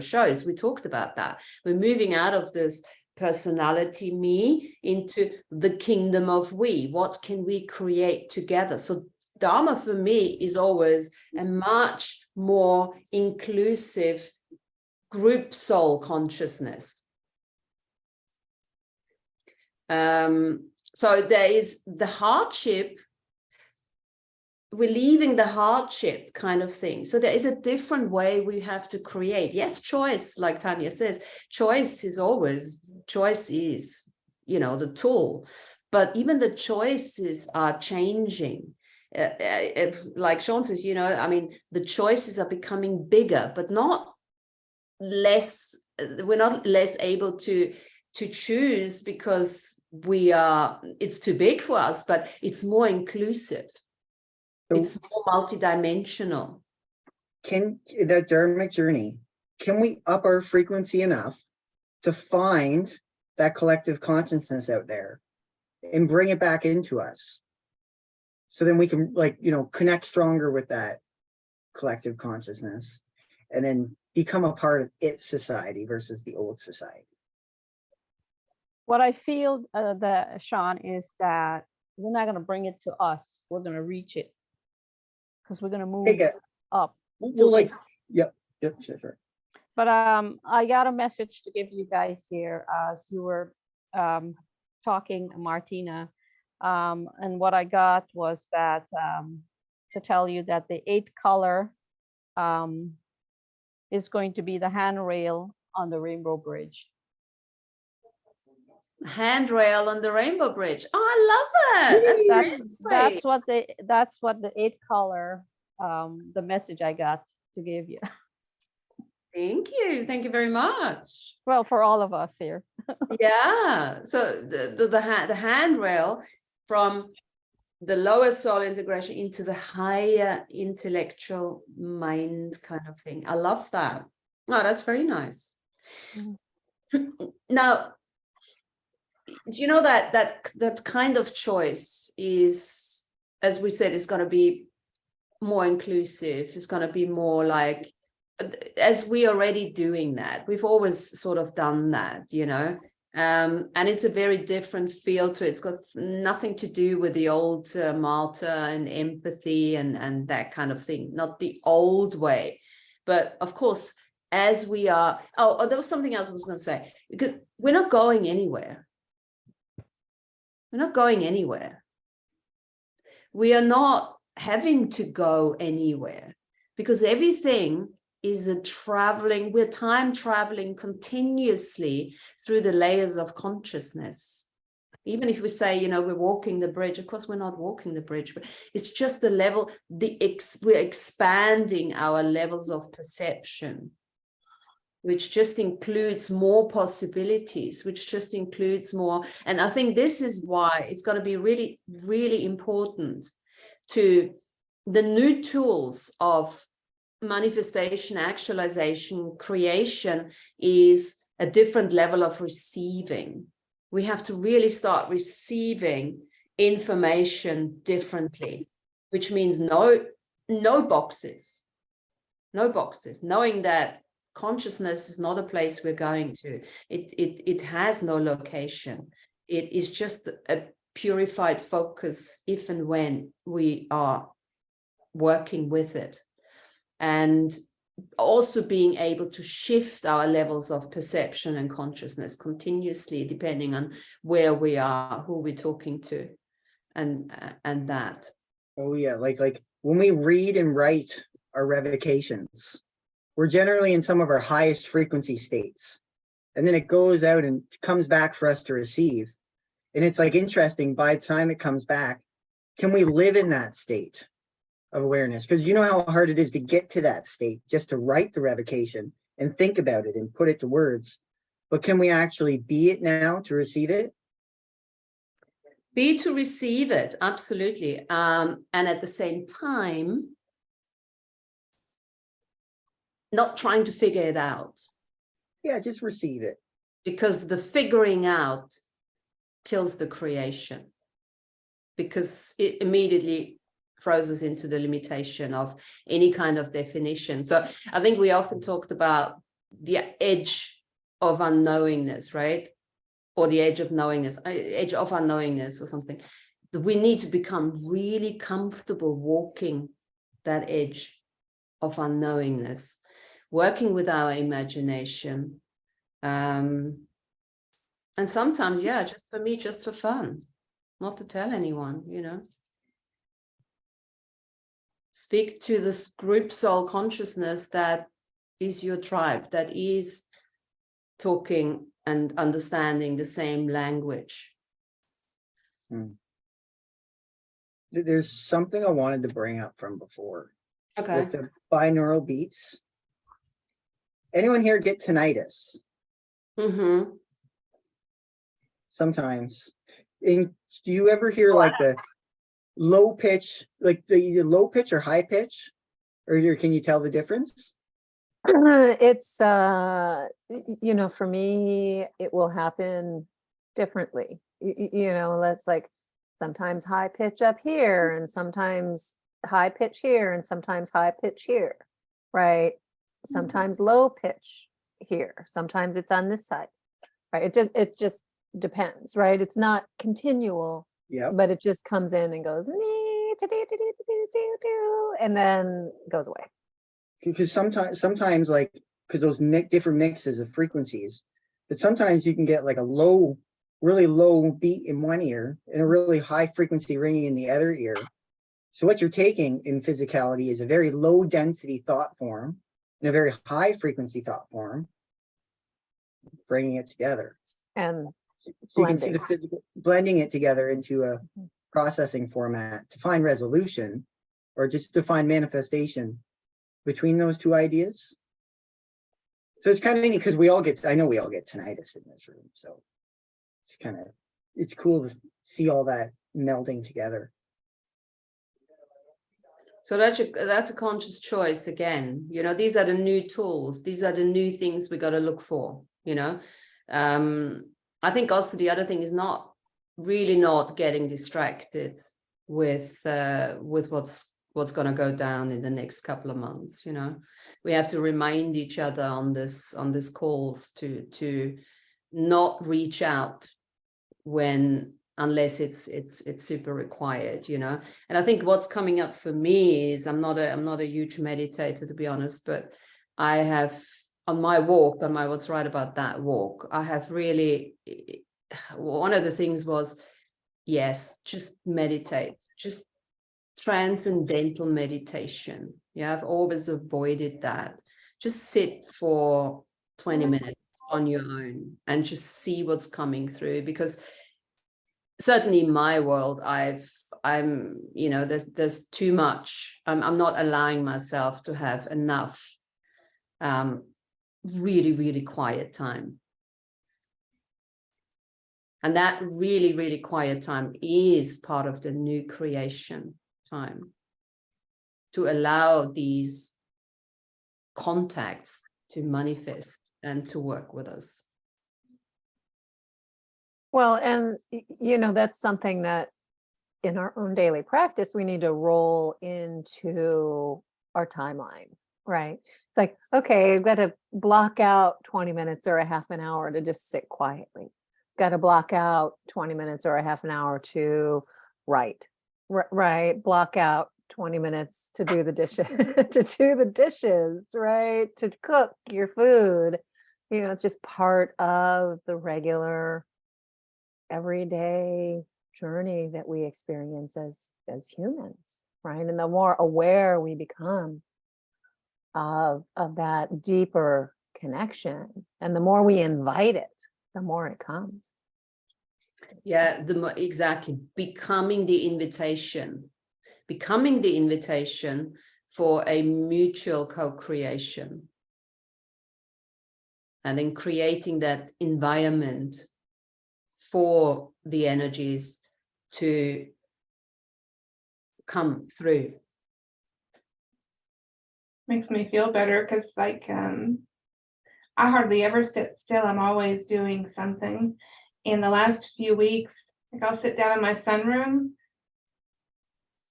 shows. We talked about that. We're moving out of this personality me into the kingdom of we. What can we create together? So Dharma for me is always a much more inclusive group soul consciousness. So there is the hardship. We're leaving the hardship kind of thing. So there is a different way we have to create. Yes, choice, like Tanya says, choice is, the tool, but even the choices are changing. Like Sean says, the choices are becoming bigger, but not less. We're not less able to choose because it's too big for us, but it's more inclusive. It's more multidimensional. Can that dharmic journey, can we up our frequency enough to find that collective consciousness out there and bring it back into us? So then we can connect stronger with that collective consciousness and then become a part of its society versus the old society. What I feel, Sean, is that we're not going to bring it to us. We're going to reach it. Because we're going to move up. Well, yep, sure. But I got a message to give you guys here as you were talking, Martina. And what I got was that to tell you that the 8th color is going to be the handrail on the Rainbow Bridge. Handrail on the Rainbow Bridge. Oh, I love it. That's what the 8th color, the message I got to give you. Thank you very much. Well, for all of us here. Yeah. So the handrail from the lower soul integration into the higher intellectual mind kind of thing. I love that. Oh, that's very nice. Mm-hmm. Now, do you know that kind of choice is, as we said, is going to be more inclusive. It's going to be more like, as we are already doing that. We've always sort of done that, and it's a very different feel to it. It's got nothing to do with the old Malta and empathy and that kind of thing, not the old way. But of course, as we are, there was something else I was going to say, because we're not going anywhere. We're not going anywhere. We are not having to go anywhere because everything is we're time traveling continuously through the layers of consciousness. Even if we say, we're walking the bridge, of course, we're not walking the bridge, but it's just the level, we're expanding our levels of perception, which just includes more possibilities, which just includes more. And I think this is why it's going to be really, really important to the new tools of manifestation, actualization, creation is a different level of receiving. We have to really start receiving information differently, which means no boxes, knowing that consciousness is not a place we're going to. It has no location. It is just a purified focus if and when we are working with it. And also being able to shift our levels of perception and consciousness continuously, depending on where we are, who we're talking to, and that. Oh yeah, like when we read and write our revocations, we're generally in some of our highest frequency states. And then it goes out and comes back for us to receive. And it's like interesting, by the time it comes back, can we live in that state of awareness? Because you know how hard it is to get to that state, just to write the revocation and think about it and put it to words. But can we actually be it now to receive it? Be to receive it, absolutely. And at the same time, not trying to figure it out. Yeah, just receive it. Because the figuring out kills the creation. Because it immediately throws us into the limitation of any kind of definition. So I think we often talked about the edge of unknowingness, right? Or the edge of knowingness, edge of unknowingness or something. We need to become really comfortable walking that edge of unknowingness, working with our imagination. And sometimes, yeah, just for me, just for fun, not to tell anyone, you know. Speak to this group soul consciousness that is your tribe, that is talking and understanding the same language. There's something I wanted to bring up from before. Okay. With the binaural beats. Anyone here get tinnitus? Mm-hmm. Sometimes. And do you ever hear like the low pitch, like the low pitch or high pitch? Or can you tell the difference? It's you know, for me it will happen differently. You know, that's like sometimes high pitch up here and sometimes high pitch here and sometimes high pitch here, right? Sometimes low pitch here, sometimes it's on this side, right? It just depends, right? It's not continual. Yeah. But it just comes in and goes and then goes away. Because sometimes like, because those different mixes of frequencies, but sometimes you can get like a low, really low beat in one ear and a really high frequency ringing in the other ear. So what you're taking in physicality is a very low density thought form and a very high frequency thought form, bringing it together. And so you can see the physical, blending it together into a processing format to find resolution or just to find manifestation between those two ideas. So it's kind of neat because I know we all get tinnitus in this room. So it's cool to see all that melding together. So that's a conscious choice again. You know, these are the new tools. These are the new things we got to look for, you know. I think also the other thing is not getting distracted with what's going to go down in the next couple of months. You know, we have to remind each other on this calls to not reach out unless it's super required, you know. And I think what's coming up for me is I'm not a huge meditator, to be honest, but I have on my what's right about that walk, I have really, one of the things was, yes, just meditate, just transcendental meditation. Yeah, I've always avoided that. Just sit for 20 minutes on your own and just see what's coming through, because certainly in my world, I'm, you know, there's too much. I'm not allowing myself to have enough really, really quiet time. And that really, really quiet time is part of the new creation time, to allow these contacts to manifest and to work with us. Well, and you know, that's something that in our own daily practice, we need to roll into our timeline, right? It's like, okay, I've got to block out 20 minutes or a half an hour to just sit quietly. Got to block out 20 minutes or a half an hour to write, right? Block out 20 minutes to do the dishes, to do the dishes, right? To cook your food. You know, it's just part of the regular everyday journey that we experience as humans, right? And the more aware we become of that deeper connection, and the more we invite it, the more it comes. Yeah, exactly. Becoming the invitation for a mutual co-creation, and then creating that environment for the energies to come through. Makes me feel better because like I hardly ever sit still. I'm always doing something. In the last few weeks, like I'll sit down in my sunroom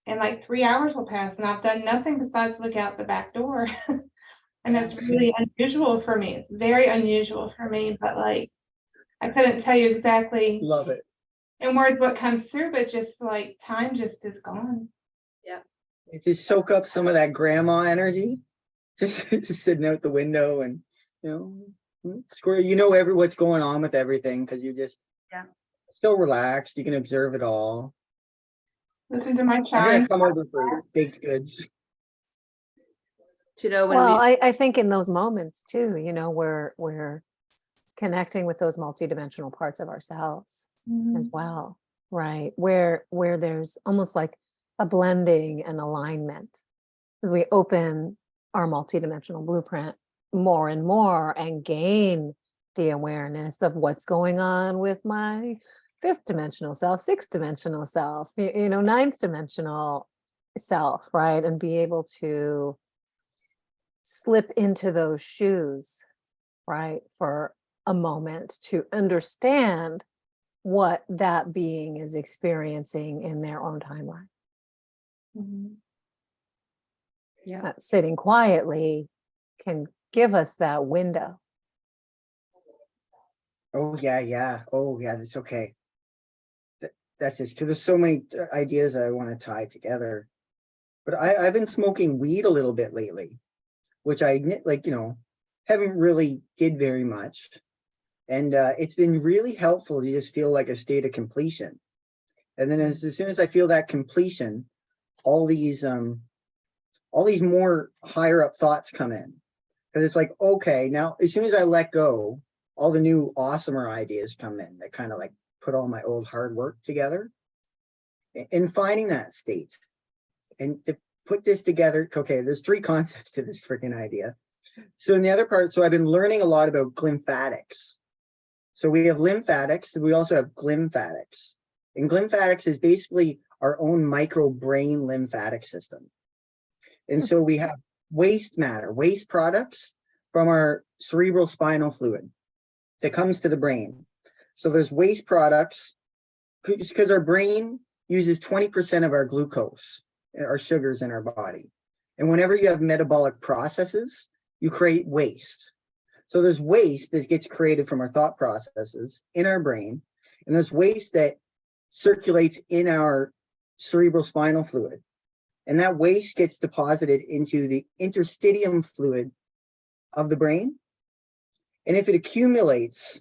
and like 3 hours will pass and I've done nothing besides look out the back door. And that's really unusual for me. It's very unusual for me, but like I couldn't tell you exactly Love it. in words what comes through, but just like time just is gone. Just soak up some of that grandma energy. Just sitting out the window and, you know, square, you know, what's going on with everything because you're just so relaxed. You can observe it all. Listen to my I'm chime. gonna come over for baked goods. You know, when Well, I think in those moments too, you know, we're connecting with those multidimensional parts of ourselves as well, right? Where there's almost like a blending and alignment as we open our multidimensional blueprint more and more and gain the awareness of what's going on with my fifth dimensional self, sixth dimensional self, you know, ninth dimensional self, right? And be able to slip into those shoes, right? For a moment to understand what that being is experiencing in their own timeline. yeah, Sitting quietly can give us that window. Oh yeah. Oh yeah, that's okay. That's just because there's so many ideas I want to tie together. But I've been smoking weed a little bit lately, which I like, you know, haven't really did very much. And it's been really helpful to just feel like a state of completion. And then as soon as I feel that completion, all these more higher up thoughts come in. Because it's like, okay, now as soon as I let go, all the new awesomer ideas come in that kind of like put all my old hard work together. And finding that state and to put this together, okay, there's 3 concepts to this freaking idea. So in the other part, so I've been learning a lot about glymphatics. So we have lymphatics, and we also have glymphatics. And glymphatics is basically our own micro brain lymphatic system. And so we have waste matter, waste products from our cerebral spinal fluid that comes to the brain. So there's waste products because our brain uses 20% of our glucose, our sugars in our body. And whenever you have metabolic processes, you create waste. So there's waste that gets created from our thought processes in our brain, and there's waste that circulates in our cerebral spinal fluid. And that waste gets deposited into the interstitium fluid of the brain. And if it accumulates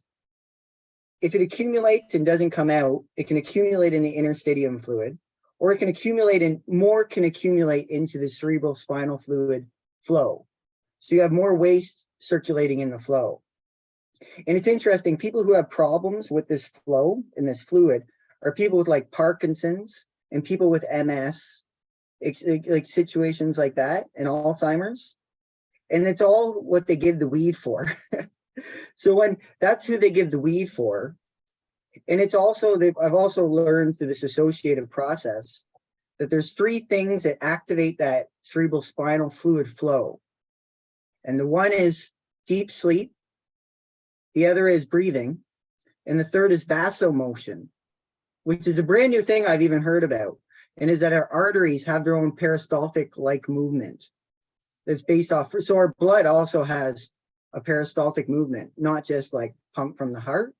and doesn't come out, it can accumulate in the interstitium fluid, or it can accumulate into the cerebral spinal fluid flow. So you have more waste circulating in the flow. And it's interesting, people who have problems with this flow in this fluid are people with like Parkinson's and people with MS, like situations like that, and Alzheimer's. And it's all what they give the weed for. So when that's who they give the weed for. And it's also, I've also learned through this associative process that there's 3 things that activate that cerebral spinal fluid flow. And the one is deep sleep, the other is breathing, and the third is vasomotion, which is a brand new thing I've even heard about, and is that our arteries have their own peristaltic-like movement that's based off. So our blood also has a peristaltic movement, not just like pump from the heart.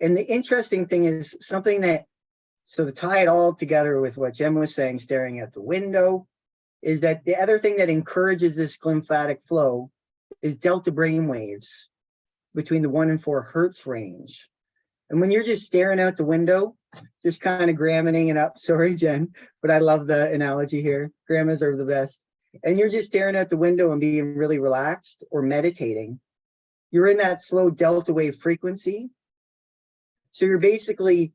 And the interesting thing is something that, so to tie it all together with what Jem was saying, staring at the window, is that the other thing that encourages this lymphatic flow is delta brain waves between the 1 and 4 hertz range. And when you're just staring out the window, just kind of gramming it up, sorry, Jen, but I love the analogy here. Grandmas are the best. And you're just staring out the window and being really relaxed or meditating, you're in that slow delta wave frequency. So you're basically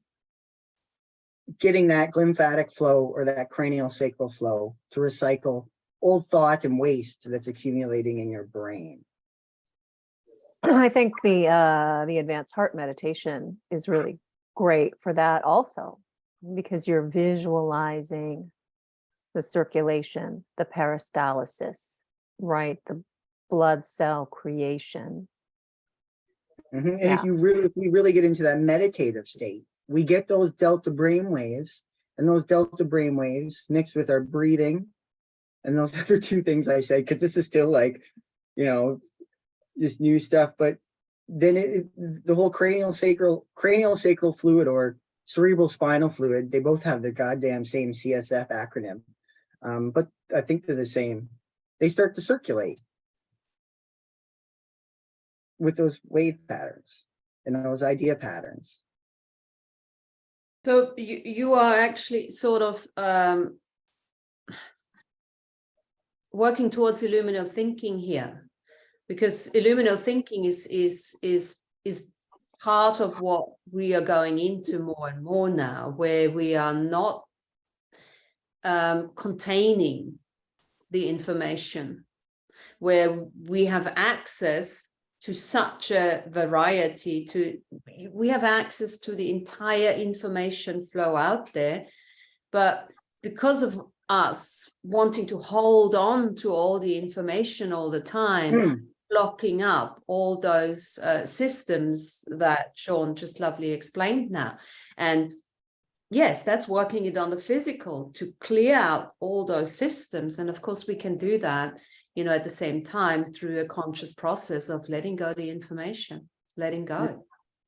getting that lymphatic flow or that cranial sacral flow to recycle old thoughts and waste that's accumulating in your brain. I think the advanced heart meditation is really great for that also, because you're visualizing the circulation, the peristalsis, right? The blood cell creation. And Yeah. if we really get into that meditative state, we get those delta brain waves, and those delta brain waves mixed with our breathing and those other two things I said, because this is still like, you know, this new stuff, but then the whole cranial sacral fluid or cerebral spinal fluid, they both have the goddamn same CSF acronym, but I think they're the same. They start to circulate with those wave patterns and those idea patterns. So you are actually sort of working towards illuminal thinking here, because illuminal thinking is part of what we are going into more and more now, where we are not containing the information, where we have access to such a variety, we have access to the entire information flow out there, but because of us wanting to hold on to all the information all the time, blocking up all those systems that Sean just lovely explained now. And yes, that's working it on the physical to clear out all those systems. And of course we can do that, you know, at the same time through a conscious process of letting go the information, letting go.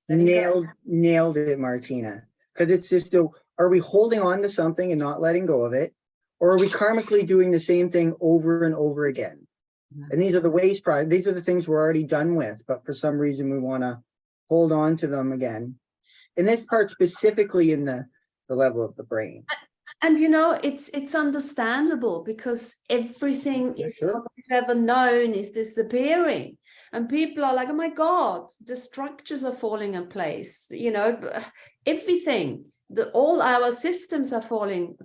Nailed it, Martina. Because it's just, are we holding on to something and not letting go of it? Or are we karmically doing the same thing over and over again? And these are the waste products. These are the things we're already done with, but for some reason we want to hold on to them again. And this part specifically in the level of the brain. And you know, it's understandable, because everything is what we've ever known is disappearing. And people are like, oh my God, the structures are falling in place. You know, everything, all our systems are falling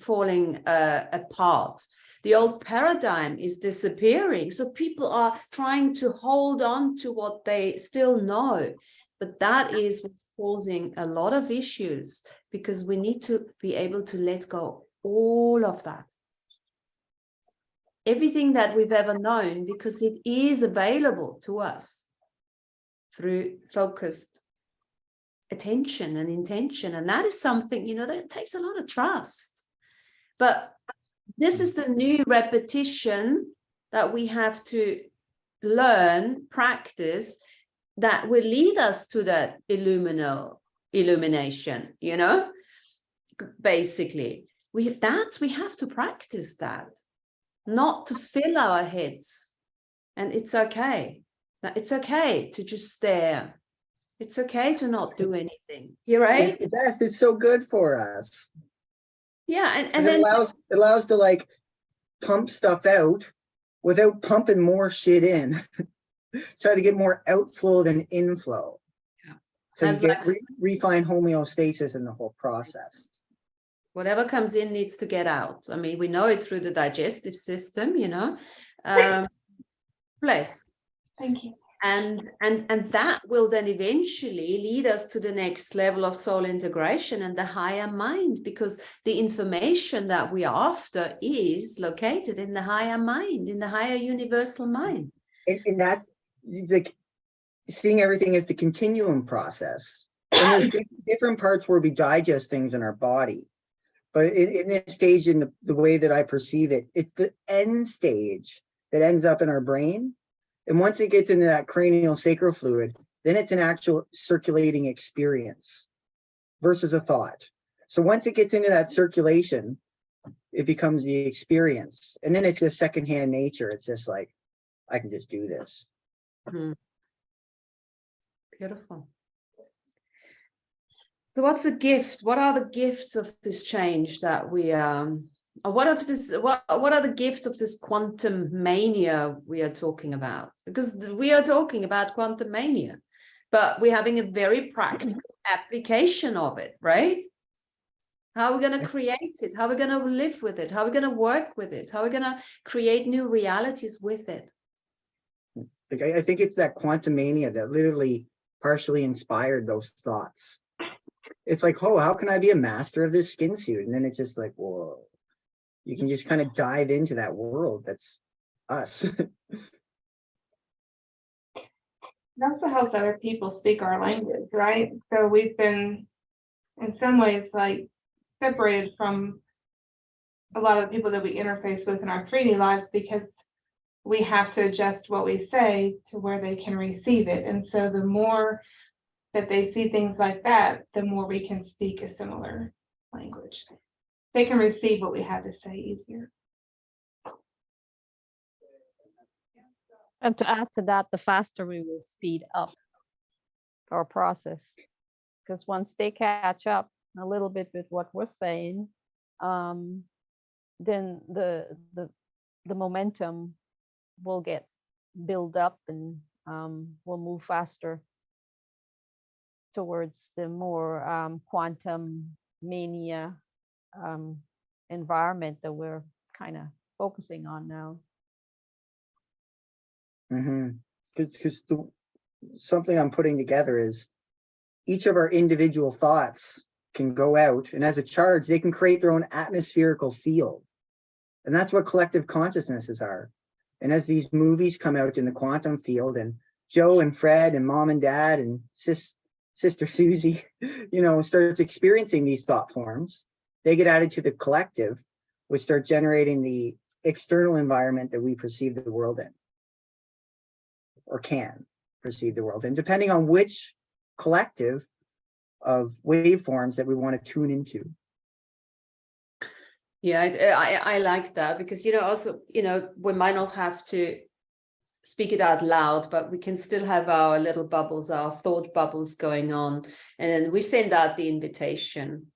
apart. The old paradigm is disappearing. So people are trying to hold on to what they still know. But that is what's causing a lot of issues, because we need to be able to let go all of that. Everything that we've ever known, because it is available to us through focused attention and intention. And that is something, you know, that takes a lot of trust. But this is the new repetition that we have to learn, practice, that will lead us to that illumination, you know, basically. We have to practice that, not to fill our heads. And it's okay. It's okay to just stare. It's okay to not do anything. You're right. It's the best. It's so good for us. Yeah, and then then it allows to like pump stuff out without pumping more shit in. Try to get more outflow than inflow. Yeah. So you get refine homeostasis in the whole process. Whatever comes in needs to get out. I mean, we know it through the digestive system, you know. Bless. Thank you. and that will then eventually lead us to the next level of soul integration and the higher mind, because the information that we are after is located in the higher mind, in the higher universal mind. And that's like seeing everything as the continuum process. And there's different parts where we digest things in our body. But in this stage, in the way that I perceive it, it's the end stage that ends up in our brain. And once it gets into that cranial sacral fluid, then it's an actual circulating experience versus a thought. So once it gets into that circulation, it becomes the experience. And then it's just secondhand nature. It's just like, I can just do this. Beautiful. So what's the gift? What are the gifts of this change that we what are the gifts of this quantum mania we are talking about? Because we are talking about quantum mania, but we're having a very practical application of it, right? How are we going to create it? How are we going to live with it? How are we going to work with it? How are we going to create new realities with it? Like, I think it's that Quantumania that literally partially inspired those thoughts. It's like, oh, how can I be a master of this skin suit? And then it's just like, whoa, you can just kind of dive into that world. That's us. It also helps other people speak our language, right? So we've been, in some ways, like separated from a lot of the people that we interface with in our 3D lives because we have to adjust what we say to where they can receive it. And so the more that they see things like that, the more we can speak a similar language. They can receive what we have to say easier. And to add to that, the faster we will speed up our process. Because once they catch up a little bit with what we're saying, then the momentum will get built up and we'll move faster towards the more quantum mania environment that we're kind of focusing on now. Because something I'm putting together is each of our individual thoughts can go out, and as a charge, they can create their own atmospherical field. And that's what collective consciousnesses are. And as these movies come out in the quantum field, and Joe and Fred and mom and dad and Sister Susie, starts experiencing these thought forms, they get added to the collective, which start generating the external environment that we perceive the world in, or can perceive the world in, depending on which collective of waveforms that we want to tune into. Yeah, I like that, because, also, we might not have to speak it out loud, but we can still have our little bubbles, our thought bubbles going on. And then we send out the invitation.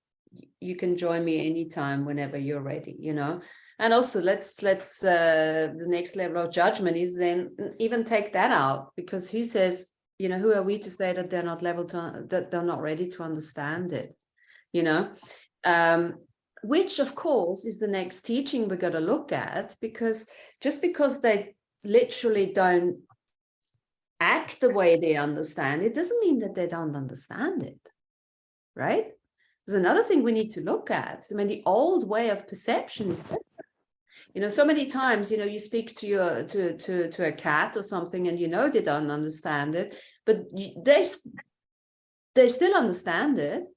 You can join me anytime, whenever you're ready, And also let's the next level of judgment is then even take that out, because who says, who are we to say that they're not that they're not ready to understand it, which of course is the next teaching we're going to look at, because just because they literally don't act the way they understand it doesn't mean that they don't understand it, right? There's another thing we need to look at. I mean, the old way of perception is different. So many times, you speak to a cat or something, and they don't understand it, but they still understand it,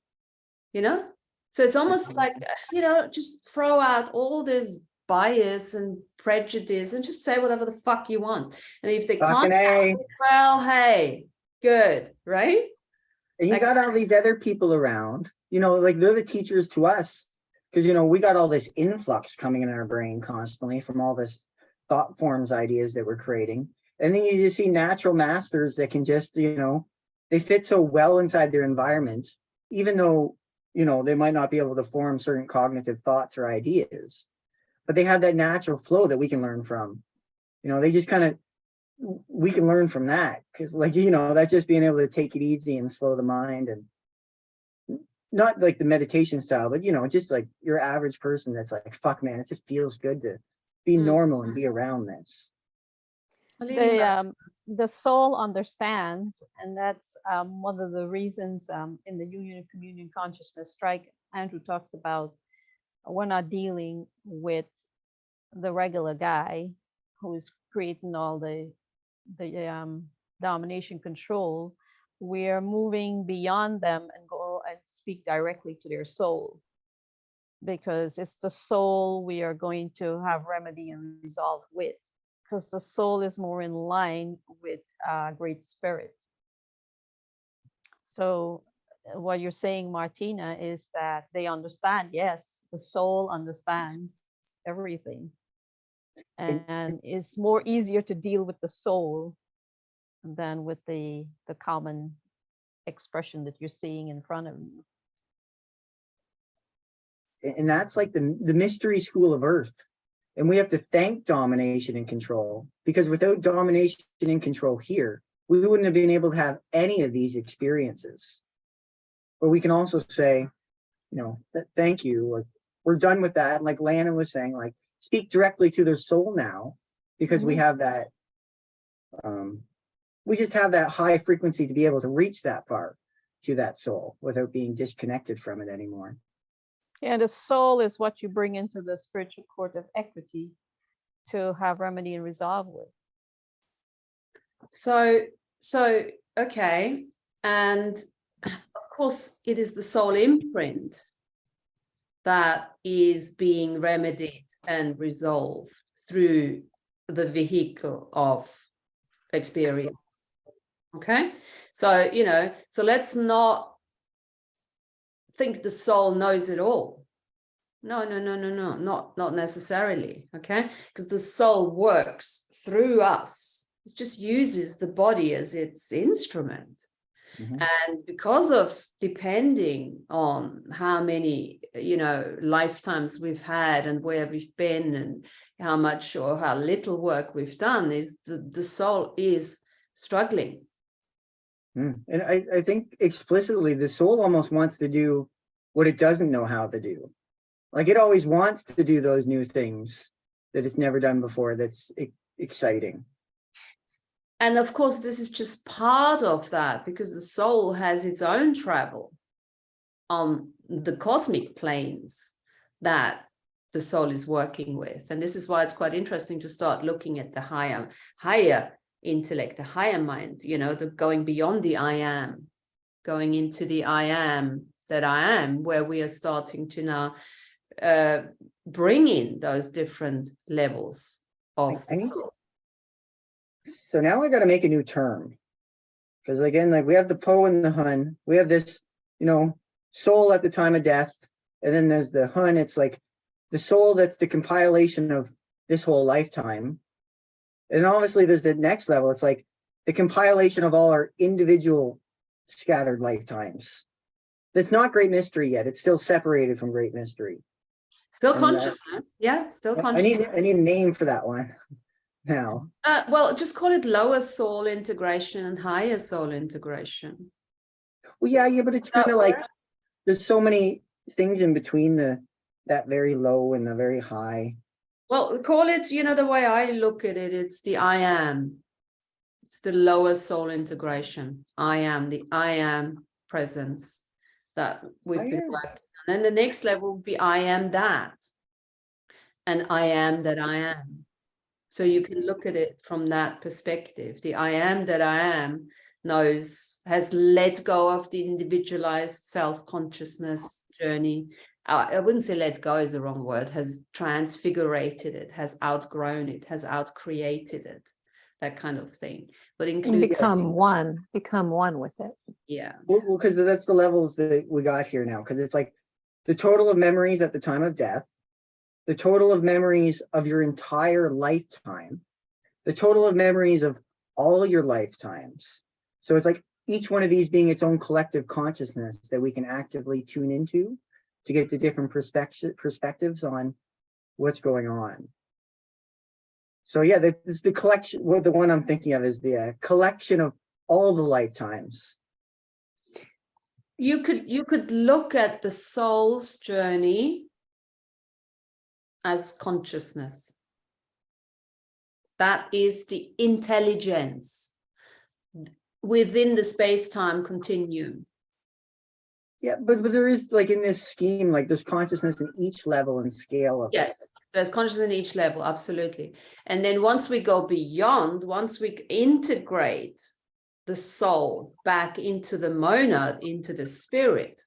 So it's almost like, just throw out all this bias and prejudice and just say whatever the fuck you want. And if they can't, well, hey, good, right? And you got all these other people around, like they're the teachers to us, because, we got all this influx coming in our brain constantly from all this thought forms, ideas that we're creating. And then you just see natural masters that can just, they fit so well inside their environment, even though, they might not be able to form certain cognitive thoughts or ideas, but they have that natural flow that we can learn from. They just we can learn from that, because that's just being able to take it easy and slow the mind, and not like the meditation style, but just like your average person that's like, fuck man, it just feels good to be normal and be around this. the soul understands, and that's one of the reasons in the Union of Communion Consciousness strike, Andrew talks about we're not dealing with the regular guy who's creating all the domination control. We're moving beyond them and go and speak directly to their soul, because it's the soul we are going to have remedy and resolve with, because the soul is more in line with Great Spirit. So what you're saying, Martina, is that they understand. Yes, the soul understands everything, and it's more easier to deal with the soul than with the common expression that you're seeing in front of you. And that's like the mystery school of Earth. And we have to thank domination and control, because without domination and control here, we wouldn't have been able to have any of these experiences. But we can also say, you know, thank you. Like, we're done with that. Like Lana was saying, like, speak directly to their soul now, because we have that, we just have that high frequency to be able to reach that far to that soul without being disconnected from it anymore. Yeah, the soul is what you bring into the spiritual court of equity to have remedy and resolve with. So okay, and of course it is the soul imprint that is being remedied and resolved through the vehicle of experience. Okay, so you know, so let's not think the soul knows it all. No, not necessarily. Okay, because the soul works through us. It just uses the body as its instrument. And because of depending on how many, you know, lifetimes we've had and where we've been and how much or how little work we've done, is the soul is struggling. And I think explicitly the soul almost wants to do what it doesn't know how to do. Like, it always wants to do those new things that it's never done before. That's exciting. And of course, this is just part of that, because the soul has its own travel on the cosmic planes that the soul is working with. And this is why it's quite interesting to start looking at the higher intellect, the higher mind, you know, the going beyond the I am, going into the I am that I am, where we are starting to now bring in those different levels of the soul. So now I got to make a new term, because again, like, we have the Po and the Hun, we have this, you know, soul at the time of death, and then there's the Hun. It's like the soul that's the compilation of this whole lifetime. And obviously there's the next level. It's like the compilation of all our individual scattered lifetimes. That's not Great Mystery yet. It's still separated from Great Mystery. Still consciousness, yeah, still consciousness. I need a name for that one now. Well, just call it lower soul integration and higher soul integration. Well, yeah, but it's kind of like there's so many things in between that very low and the very high. Well, call it, you know, the way I look at it, it's the I am. It's the lower soul integration. I am, the I am presence that we've been working on. And the next level would be I am that. And I am that I am. So you can look at it from that perspective. The I am that I am has let go of the individualized self-consciousness journey. I wouldn't say let go is the wrong word, has transfigurated it, has outgrown it, has outcreated it, that kind of thing. But And become one with it. Yeah. Well, because that's the levels that we got here now, because it's like the total of memories at the time of death, the total of memories of your entire lifetime, the total of memories of all your lifetimes. So it's like each one of these being its own collective consciousness that we can actively tune into to get the different perspectives on what's going on. So yeah, this is the collection. Well, the one I'm thinking of is the collection of all the lifetimes. You could look at the soul's journey as consciousness. That is the intelligence within the space-time continuum. Yeah, but there is, like, in this scheme, like, there's consciousness in each level and scale of it. Yes, there's consciousness in each level, absolutely. And then once we go beyond, once we integrate the soul back into the monad, into the spirit,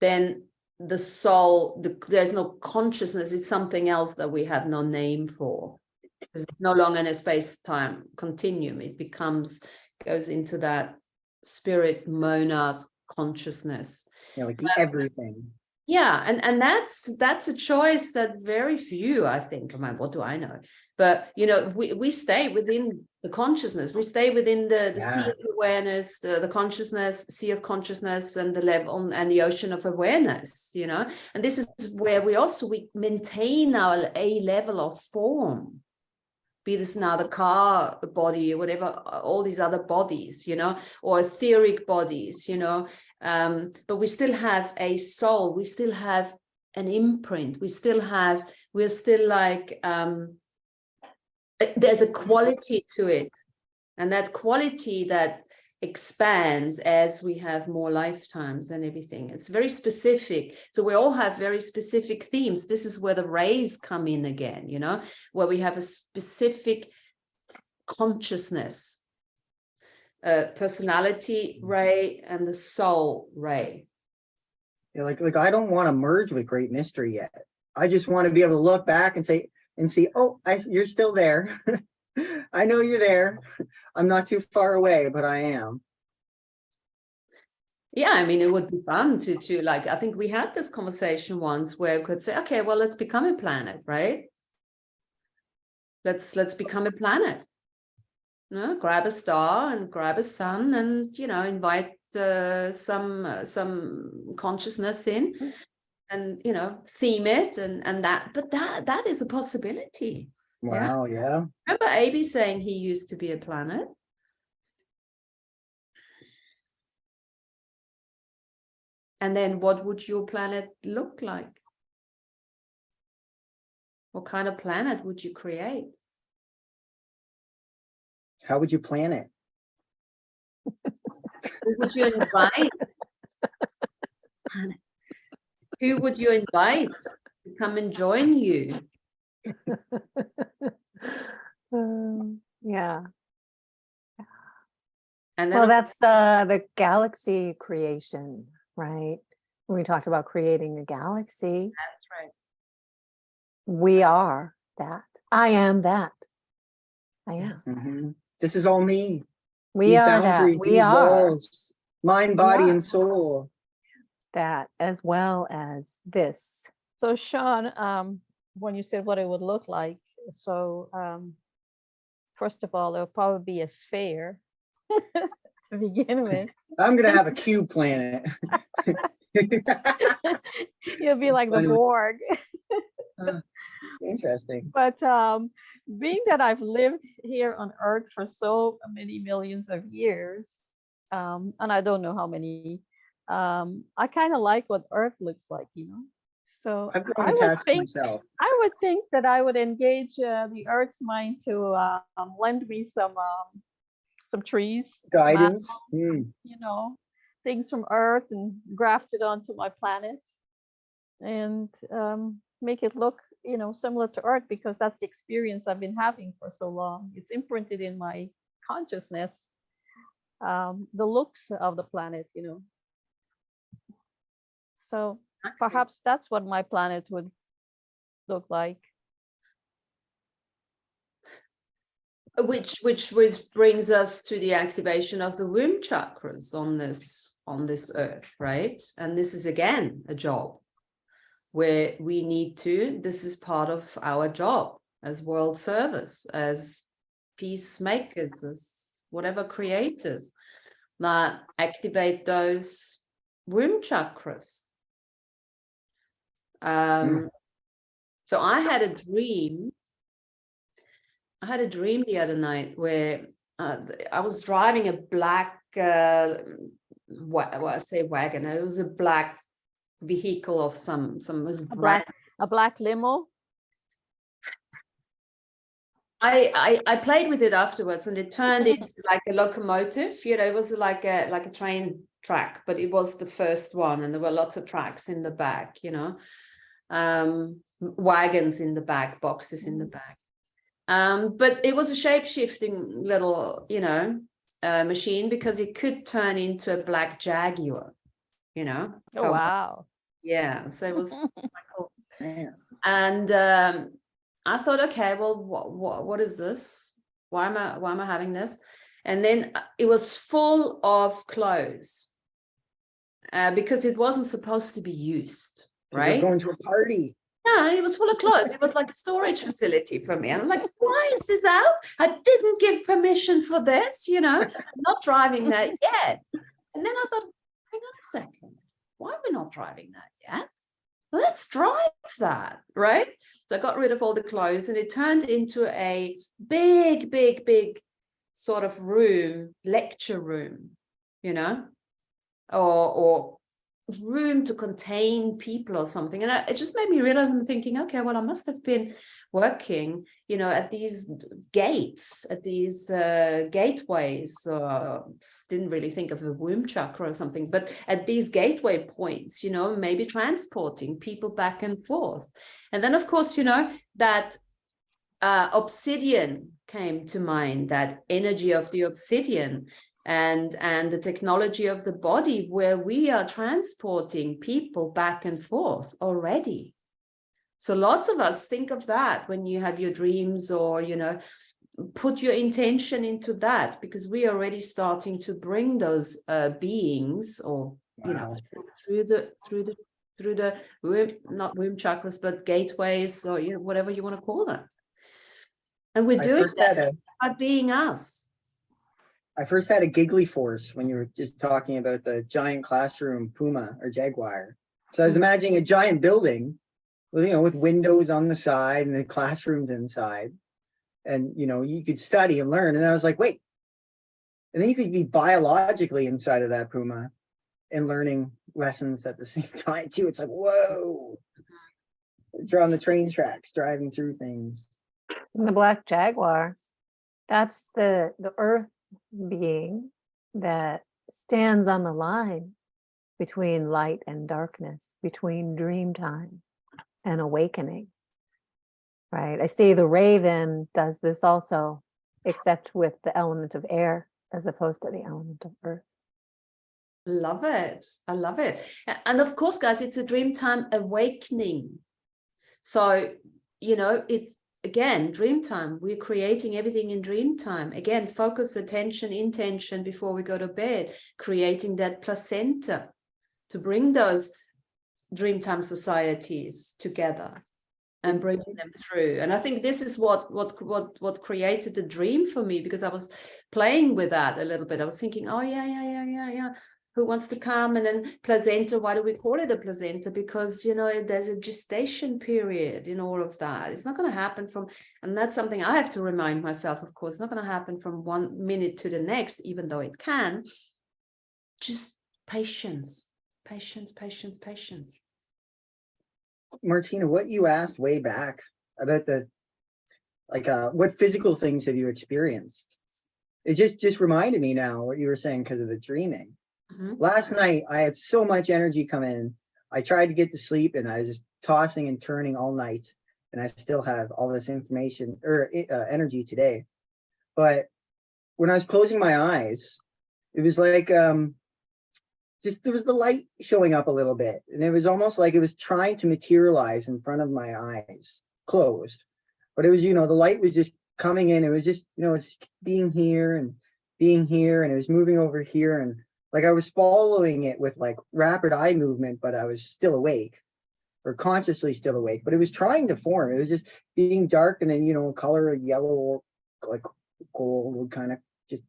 then the soul, there's no consciousness, it's something else that we have no name for. Because it's no longer in a space-time continuum. It goes into that spirit monad consciousness. Yeah, like the everything. Yeah, and that's a choice that very few, I think, I mean, what do I know? But you know, we stay within the consciousness, we stay within the sea of awareness, the consciousness, sea of consciousness, and the level and the ocean of awareness, you know. And this is where we maintain a level of form. Be this now the car body or whatever, all these other bodies, you know, or etheric bodies, you know, but we still have a soul, we still have an imprint, we're still like, there's a quality to it, and that quality that expands as we have more lifetimes and everything. It's very specific. So we all have very specific themes. This is where the rays come in again, you know, where we have a specific consciousness, personality ray and the soul ray. Yeah, like I don't want to merge with Great Mystery yet. I just want to be able to look back and see, oh, you're still there. I know you're there. I'm not too far away, but I am. Yeah, I mean, it would be fun to like, I think we had this conversation once where we could say, okay, well, let's become a planet, right? Let's become a planet. No, grab a star and grab a sun and, you know, invite some consciousness in and, you know, theme it and that, but that is a possibility. Wow, yeah. Remember Aby saying he used to be a planet? And then what would your planet look like? What kind of planet would you create? How would you plan it? Who would you invite? Who would you invite to come and join you? Yeah. And then Well, that's the galaxy creation, right? When we talked about creating a galaxy, that's right. we are that. I am that. I am. Mhm. This is all me. We These are that. boundaries, We these are walls, mind, body, and soul. that, as well as this. So Sean, when you said what it would look like, so first of all, it'll probably be a sphere to begin with. I'm gonna have a cube planet. You'll be It's like the funny. Borg. Interesting. But being that I've lived here on Earth for so many millions of years, and I don't know how many, I kind of like what Earth looks like, you know. So I've grown attached to myself. I would think that I would engage the Earth's mind to lend me some trees, Guidance. you know, things from Earth and graft it onto my planet, and make it look, you know, similar to Earth, because that's the experience I've been having for so long. It's imprinted in my consciousness, the looks of the planet, you know. So perhaps that's what my planet would look like. Which brings us to the activation of the womb chakras on this earth, right? And this is again a job where we need to, this is part of our job as world service, as peacemakers, as whatever creators, that activate those womb chakras. So I had a dream the other night where I was driving a black, I say wagon, it was a black vehicle of some was A black limo. I played with it afterwards, and it turned into like a locomotive. You know, it was like a train track, but it was the first one, and there were lots of tracks in the back. You know, wagons in the back, boxes in the back. But it was a shape-shifting little, you know, machine, because it could turn into a black jaguar. You know. Oh, wow. Yeah. So it was quite cool. Yeah. And I thought, okay, well, what is this? Why am I having this? And then it was full of clothes, because it wasn't supposed to be used, You're right? going to a party. No, it was full of clothes. It was like a storage facility for me. And I'm like, why is this out? I didn't give permission for this, you know. I'm not driving that yet. And then I thought, hang on a second, why are we not driving that yet? Let's drive that, right? So I got rid of all the clothes, and it turned into a big sort of room, lecture room, you know, or room to contain people or something. And it just made me realize, I'm thinking, okay, well, I must have been working, you know, at these gates, at these gateways. Didn't really think of the womb chakra or something, but at these gateway points, you know, maybe transporting people back and forth. And then, of course, you know, that obsidian came to mind, that energy of the obsidian, and the technology of the body, where we are transporting people back and forth already. So lots of us think of that when you have your dreams, or, you know, put your intention into that, because we are already starting to bring those beings, or, you know, through the womb, not womb chakras, but gateways, or, you know, whatever you want to call them. And we're doing that by being us. I first had a giggly force when you were just talking about the giant classroom puma or jaguar. So I was imagining a giant building with, you know, with windows on the side and the classrooms inside, and, you know, you could study and learn. And I was like, wait, and then you could be biologically inside of that puma and learning lessons at the same time too. It's like, whoa, you're on the train tracks, driving through things. And the black jaguar, that's the earth being that stands on the line between light and darkness, between dream time and awakening, right? I see the raven does this also, except with the element of air as opposed to the element of earth. Love it. I love it. And of course, guys, it's a dream time awakening. So, you know, it's, again, dream time. We're creating everything in dream time. Again, focus, attention, intention before we go to bed, creating that placenta to bring those dreamtime societies together and bringing them through. And I think this is what created the dream for me, because I was playing with that a little bit. I was thinking, oh yeah. Who wants to come? And then placenta, why do we call it a placenta? Because, you know, there's a gestation period in all of that. It's not going to happen from, and that's something I have to remind myself, of course, it's not going to happen from 1 minute to the next, even though it can. Just patience. Martina, what you asked way back about the, like, what physical things have you experienced? It just reminded me now what you were saying because of the dreaming. Mm-hmm. Last night, I had so much energy come in. I tried to get to sleep, and I was just tossing and turning all night, and I still have all this information or energy today. But when I was closing my eyes, it was like just there was the light showing up a little bit, and it was almost like it was trying to materialize in front of my eyes, closed. But it was, you know, the light was just coming in. It was just, you know, it's being here, and it was moving over here, and like I was following it with like rapid eye movement, but I was still awake, or consciously still awake, but it was trying to form. It was just being dark, and then, you know, color of yellow or like gold would kind of just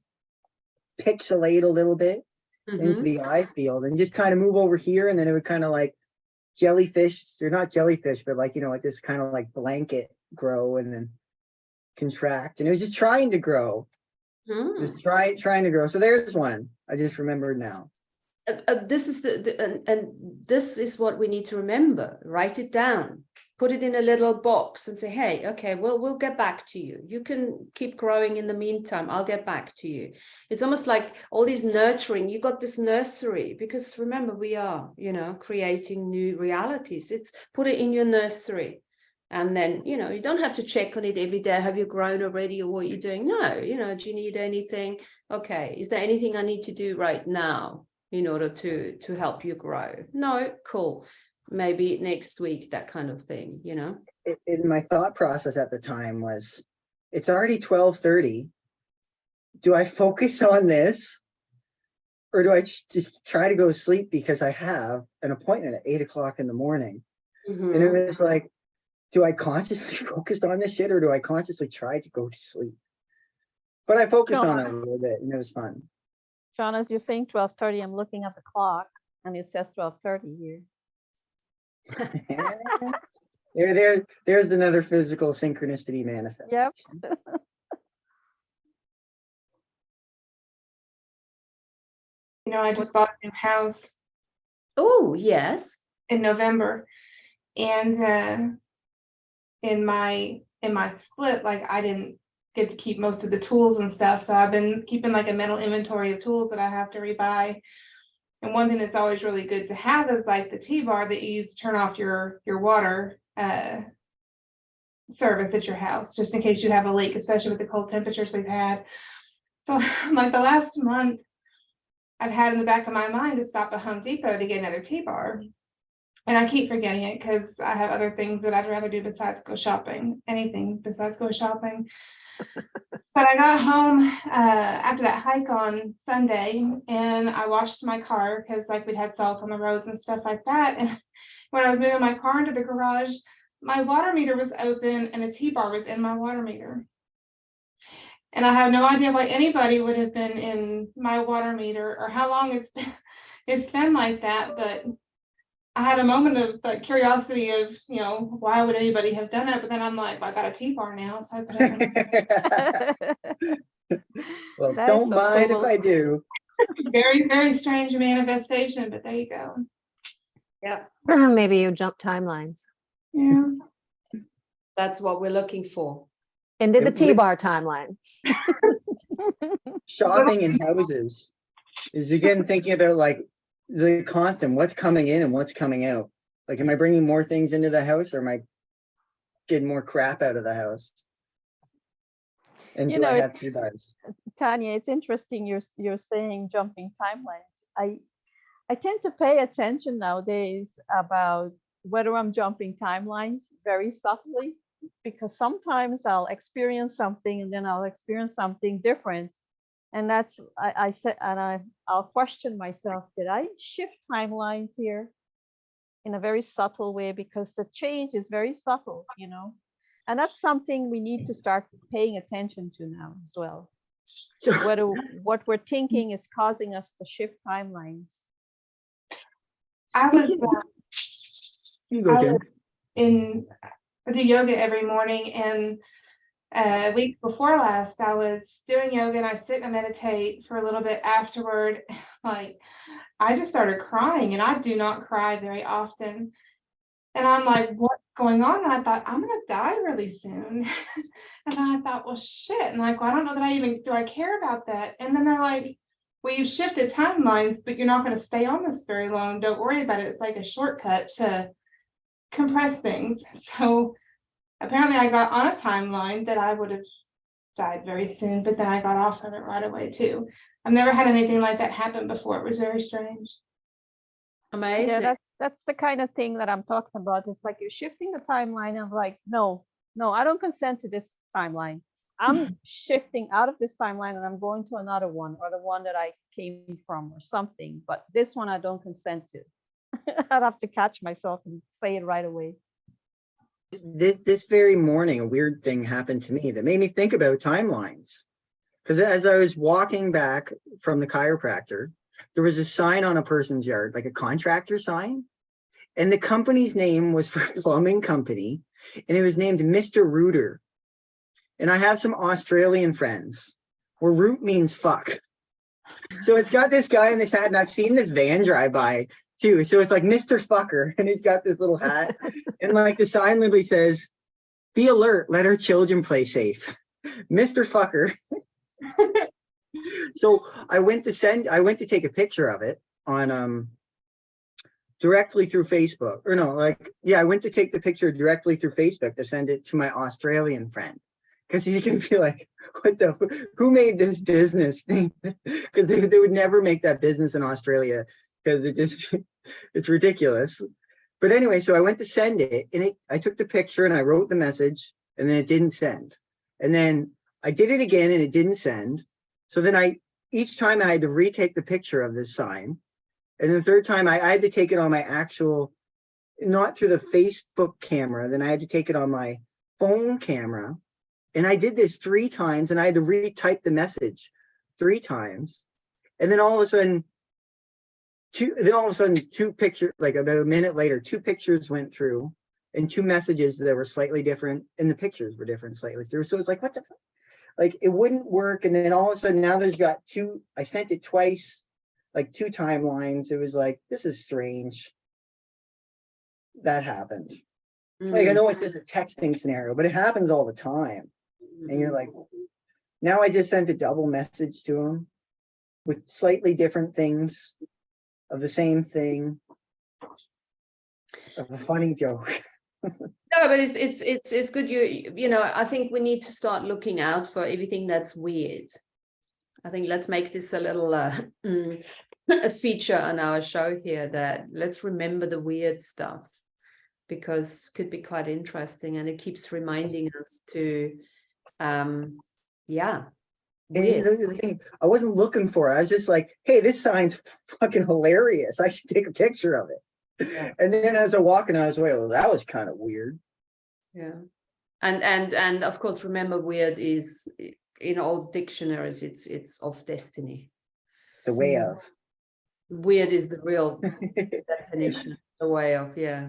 pixelate a little bit into the eye field and just kind of move over here. And then it would kind of like jellyfish, or not jellyfish, but like, you know, like this kind of like blanket grow and then contract. And it was just trying to grow. Just trying to grow. So there's one I just remembered now. This is and this is what we need to remember. Write it down, put it in a little box and say, hey, okay, well, we'll get back to you. You can keep growing in the meantime. I'll get back to you. It's almost like all these nurturing. You got this nursery, because remember, we are, creating new realities. It's put it in your nursery. And then, you don't have to check on it every day. Have you grown already, or what are you doing? No, do you need anything? Okay, is there anything I need to do right now in order to help you grow? No, cool. Maybe next week, that kind of thing, In my thought process at the time was, it's already 12:30. Do I focus on this? Or do I just try to go to sleep because I have an appointment at 8 o'clock in the morning? Mm-hmm. And it was like, do I consciously focus on this shit, or do I consciously try to go to sleep? But I focused on it a little bit, and it was fun. John, as you're saying 12:30, I'm looking at the clock and it says 12:30 here. There's another physical synchronicity manifestation. Yep. I just bought a new house Oh, yes. in November, and in my split, like, I didn't get to keep most of the tools and stuff, so I've been keeping like a mental inventory of tools that I have to rebuy. And one thing that's always really good to have is like the T-bar that you use to turn off your water service at your house, just in case you have a leak, especially with the cold temperatures we've had. So like the last month, I've had in the back of my mind to stop at Home Depot to get another T-bar. And I keep forgetting it because I have other things that I'd rather do besides go shopping, anything besides go shopping. But I got home after that hike on Sunday, and I washed my car because like we'd had salt on the roads and stuff like that. And when I was moving my car into the garage, my water meter was open and a T-bar was in my water meter. And I have no idea why anybody would have been in my water meter or how long it's been like that. But I had a moment of like curiosity of, why would anybody have done that? But then I'm like, well, I got a T-bar now, so I put it in. Well, That is don't so mind cool. if I do. Very, very strange manifestation, but there you go. Yeah, Maybe you jump timelines Yeah. that's what we're looking for. into the With- T-bar timeline. Shopping in houses is again thinking about like the constant, what's coming in and what's coming out. Like, am I bringing more things into the house, or am I getting more crap out of the house? And do I have T-bars? Tanya, it's interesting you're saying jumping timelines. I tend to pay attention nowadays about whether I'm jumping timelines very subtly, because sometimes I'll experience something and then I'll experience something different. And that's, I said, and I'll question myself, did I shift timelines here in a very subtle way? Because the change is very subtle, and that's something we need to start paying attention to now as well. Whether what we're thinking is causing us to shift timelines. I was You go, Jen. I do yoga every morning, and week before last, I was doing yoga and I sit and meditate for a little bit afterward. Like, I just started crying, and I do not cry very often. And I'm like, what's going on? And I thought, I'm going to die really soon. And I thought, well, shit. And like, well, I don't know that do I care about that? And then they're like, well, you've shifted timelines, but you're not going to stay on this very long. Don't worry about it. It's like a shortcut to compress things. So apparently I got on a timeline that I would have died very soon, but then I got off of it right away too. I've never had anything like that happen before. It was very strange. Amazing. Yeah, that's the kind of thing that I'm talking about. It's like you're shifting the timeline of like, no, I don't consent to this timeline. I'm shifting out of this timeline and I'm going to another one, or the one that I came from or something. But this one I don't consent to. I'd have to catch myself and say it right away. This very morning, a weird thing happened to me that made me think about timelines. Because as I was walking back from the chiropractor, there was a sign on a person's yard, like a contractor sign. And the company's name was for a plumbing company, and it was named Mr. Rooter. And I have some Australian friends where root means fuck. So it's got this guy in this hat, and I've seen this van drive by too. So it's like Mr. Fucker, and he's got this little hat, and like the sign literally says, "Be alert, let our children play safe." Mr. Fucker. So I went to take a picture of it on directly through Facebook. Or no, like, yeah, I went to take the picture directly through Facebook to send it to my Australian friend. Because he can feel like, who made this business thing? Because they would never make that business in Australia, because it's ridiculous. But anyway, so I went to send it, and I took the picture and I wrote the message, and then it didn't send. And then I did it again and it didn't send. So then each time I had to retake the picture of this sign. And the third time I had to take it on my actual, not through the Facebook camera, then I had to take it on my phone camera. And I did this 3 times, and I had to retype the message 3 times. And then all of a sudden, 2 pictures, like about a minute later, 2 pictures went through, and 2 messages that were slightly different, and the pictures were different slightly through. So it's like, what the fuck? Like, it wouldn't work. And then all of a sudden now there's got 2, I sent it twice, like 2 timelines. It was like, this is strange. That happened. Like, I know it's just a texting scenario, but it happens all the time. And you're like, now I just sent a double message to him with slightly different things of the same thing, of a funny joke. No, but it's good. You know, I think we need to start looking out for everything that's weird. I think let's make this a little a feature on our show here, that let's remember the weird stuff, because it could be quite interesting, and it keeps reminding us to yeah. And the thing, I wasn't looking for it. I was just like, hey, this sign's fucking hilarious. I should take a picture of it. Yeah. And then as I walking, I was like, well, that was kind of weird. Yeah. And of course, remember, weird is, in all dictionaries, it's of destiny. It's the way of. Weird is the real definition, the way of, yeah,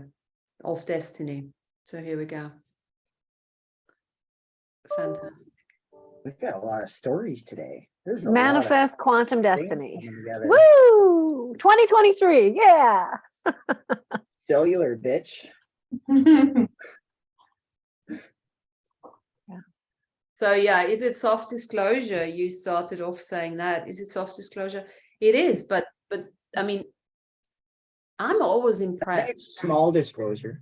of destiny. So here we go. Fantastic. We've got a lot of stories today. There's a Manifest quantum lot of destiny. Woo! 2023. Yeah. Cellular, bitch. Yeah. So yeah, is it soft disclosure? You started off saying that. Is it soft disclosure? It is, but I mean, I'm always impressed. It's small disclosure.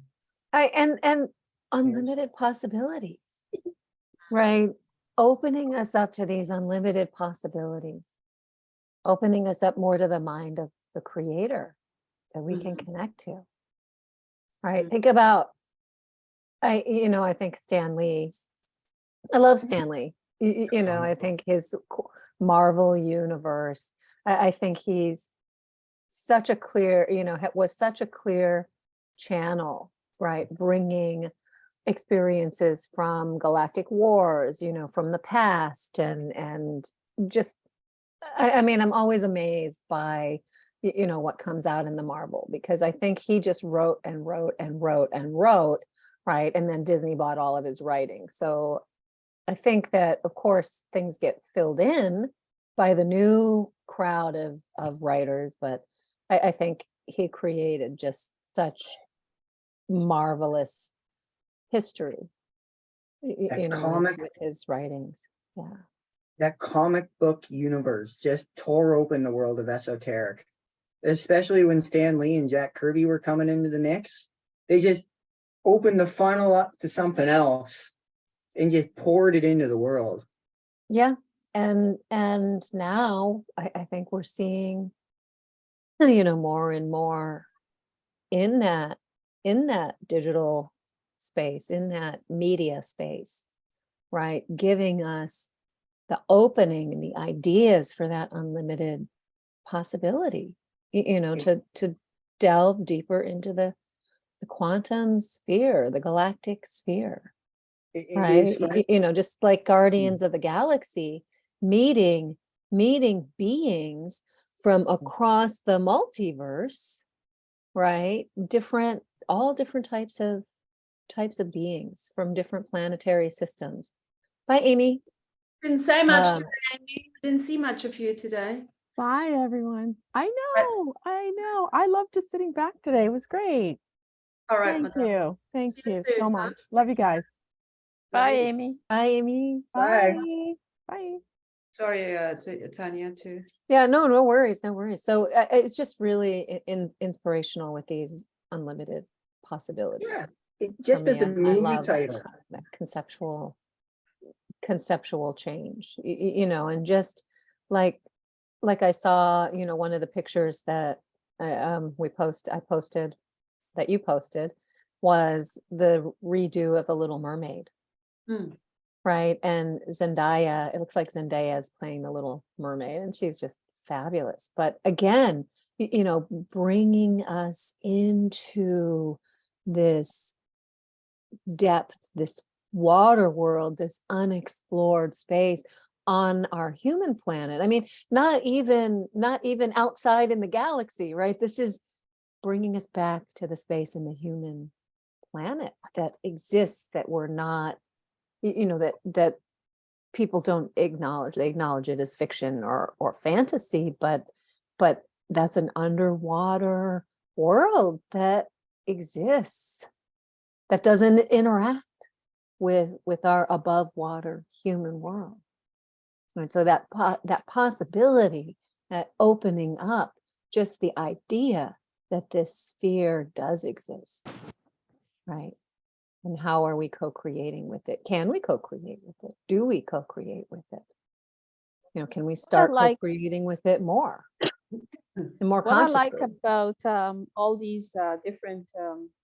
And unlimited possibilities, right? Opening us up to these unlimited possibilities, opening us up more to the mind of the creator that we can connect to, right? Think about, I think Stan Lee, I love Stan Lee, I think his Marvel universe, I think he's such a clear, was such a clear channel, right? Bringing experiences from galactic wars, from the past, and just, I mean, I'm always amazed by, what comes out in the Marvel, because I think he just wrote and wrote and wrote and wrote, right? And then Disney bought all of his writing. So I think that, of course, things get filled in by the new crowd of writers, but I think he created just such marvelous history, with his writings. Yeah. That comic book universe just tore open the world of esoteric, especially when Stan Lee and Jack Kirby were coming into the mix. They just opened the funnel up to something else and just poured it into the world. Yeah. And now I think we're seeing, more and more in that digital space, in that media space, right? Giving us the opening and the ideas for that unlimited possibility, to delve deeper into the quantum sphere, the galactic sphere, right? Just like Guardians of the Galaxy, meeting beings from across the multiverse, right? All different types of beings from different planetary systems. Bye, Amy. Didn't say much today, Amy. Didn't see much of you today. Bye, everyone. I know. I loved just sitting back today. It was great. All right, Thank madam. you. Thank See you you soon, so huh? much. Love you guys. Love Bye, you. Amy. Bye, Amy. Bye. Bye. Bye. Sorry, Tanya, too. Yeah, no worries, no worries. So it's just really inspirational with these unlimited possibilities. Yeah, it For just me, as a I movie love title. that conceptual change, you know, and just like I saw, you know, one of the pictures that I posted that you posted was the redo of The Little Mermaid. Hmm. Right. And Zendaya, it looks like Zendaya is playing the Little Mermaid, and she's just fabulous. But again, you know, bringing us into this depth, this water world, this unexplored space on our human planet. I mean, not even outside in the galaxy, right? This is bringing us back to the space in the human planet that exists, that we're not, you know, that people don't acknowledge. They acknowledge it as fiction or fantasy, but that's an underwater world that exists, that doesn't interact with our above water human world. And so that possibility, that opening up, just the idea that this sphere does exist, right? And how are we co-creating with it? Can we co-create with it? Do we co-create with it? You know, can we start like- co-creating with it more and more What I like consciously? about all these different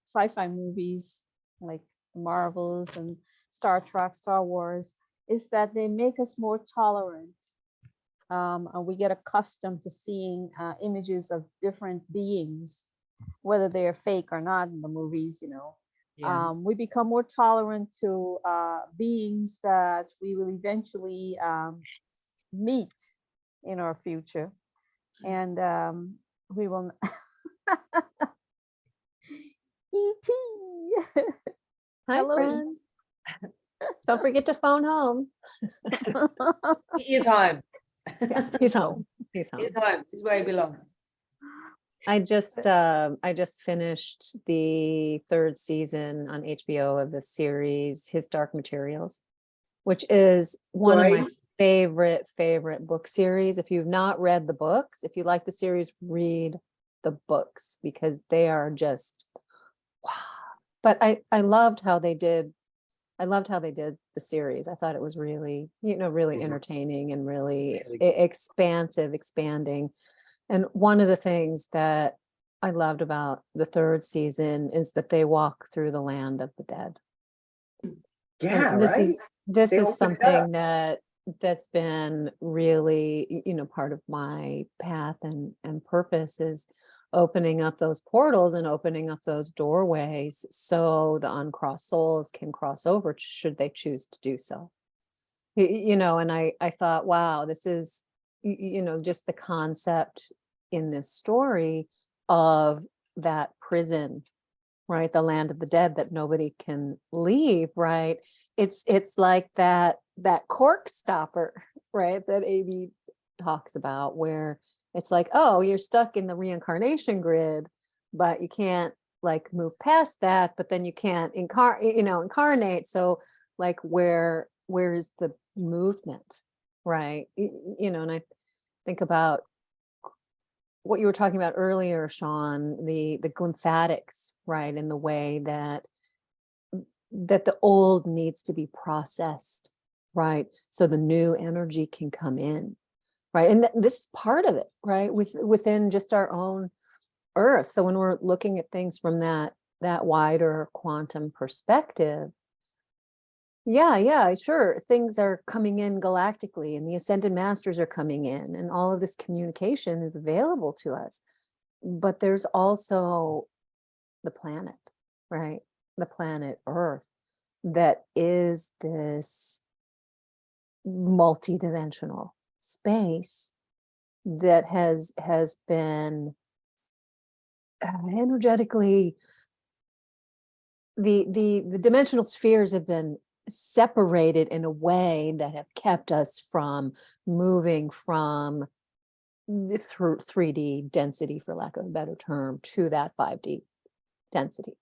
sci-fi movies like Marvels and Star Trek, Star Wars, is that they make us more tolerant. And we get accustomed to seeing images of different beings, whether they are fake or not in the movies, you know. Yeah. We become more tolerant to beings that we will eventually meet in our future. And we will E.T. Hi, Hello, friend. Don't forget to phone home. He is home. Yeah, he's home. He's home. He's home. He's where he belongs. I just finished the 3rd season on HBO of the series His Dark Materials, which is one of my favorite book series. If you've not read the books, if you like the series, read the books, because they are just wow. But I loved how they did the series. I thought it was really, you know, really entertaining and really expansive, expanding. And one of the things that I loved about the 3rd season is that they walk through the land of the dead. Yeah, And this right. this They is open it up. something that's been really, you know, part of my path and purpose, is opening up those portals and opening up those doorways so the uncrossed souls can cross over should they choose to do so. You know, and I thought, wow, this is, you know, just the concept in this story of that prison, right? The land of the dead that nobody can leave, right? It's like that cork stopper, right? That Amy talks about, where it's like, oh, you're stuck in the reincarnation grid, but you can't like move past that, but then you can't incarnate. So like where is the movement, right? You know, and I think about what you were talking about earlier, Sean, the lymphatics, right? And the way that the old needs to be processed, right? So the new energy can come in, right? And this is part of it, right? Within just our own earth. So when we're looking at things from that wider quantum perspective, yeah, sure, things are coming in galactically, and the ascended masters are coming in, and all of this communication is available to us. But there's also the planet, right? The planet Earth, that is this multidimensional space that has been energetically, the dimensional spheres have been separated in a way that have kept us from moving from through 3D density, for lack of a better term, to that 5D density,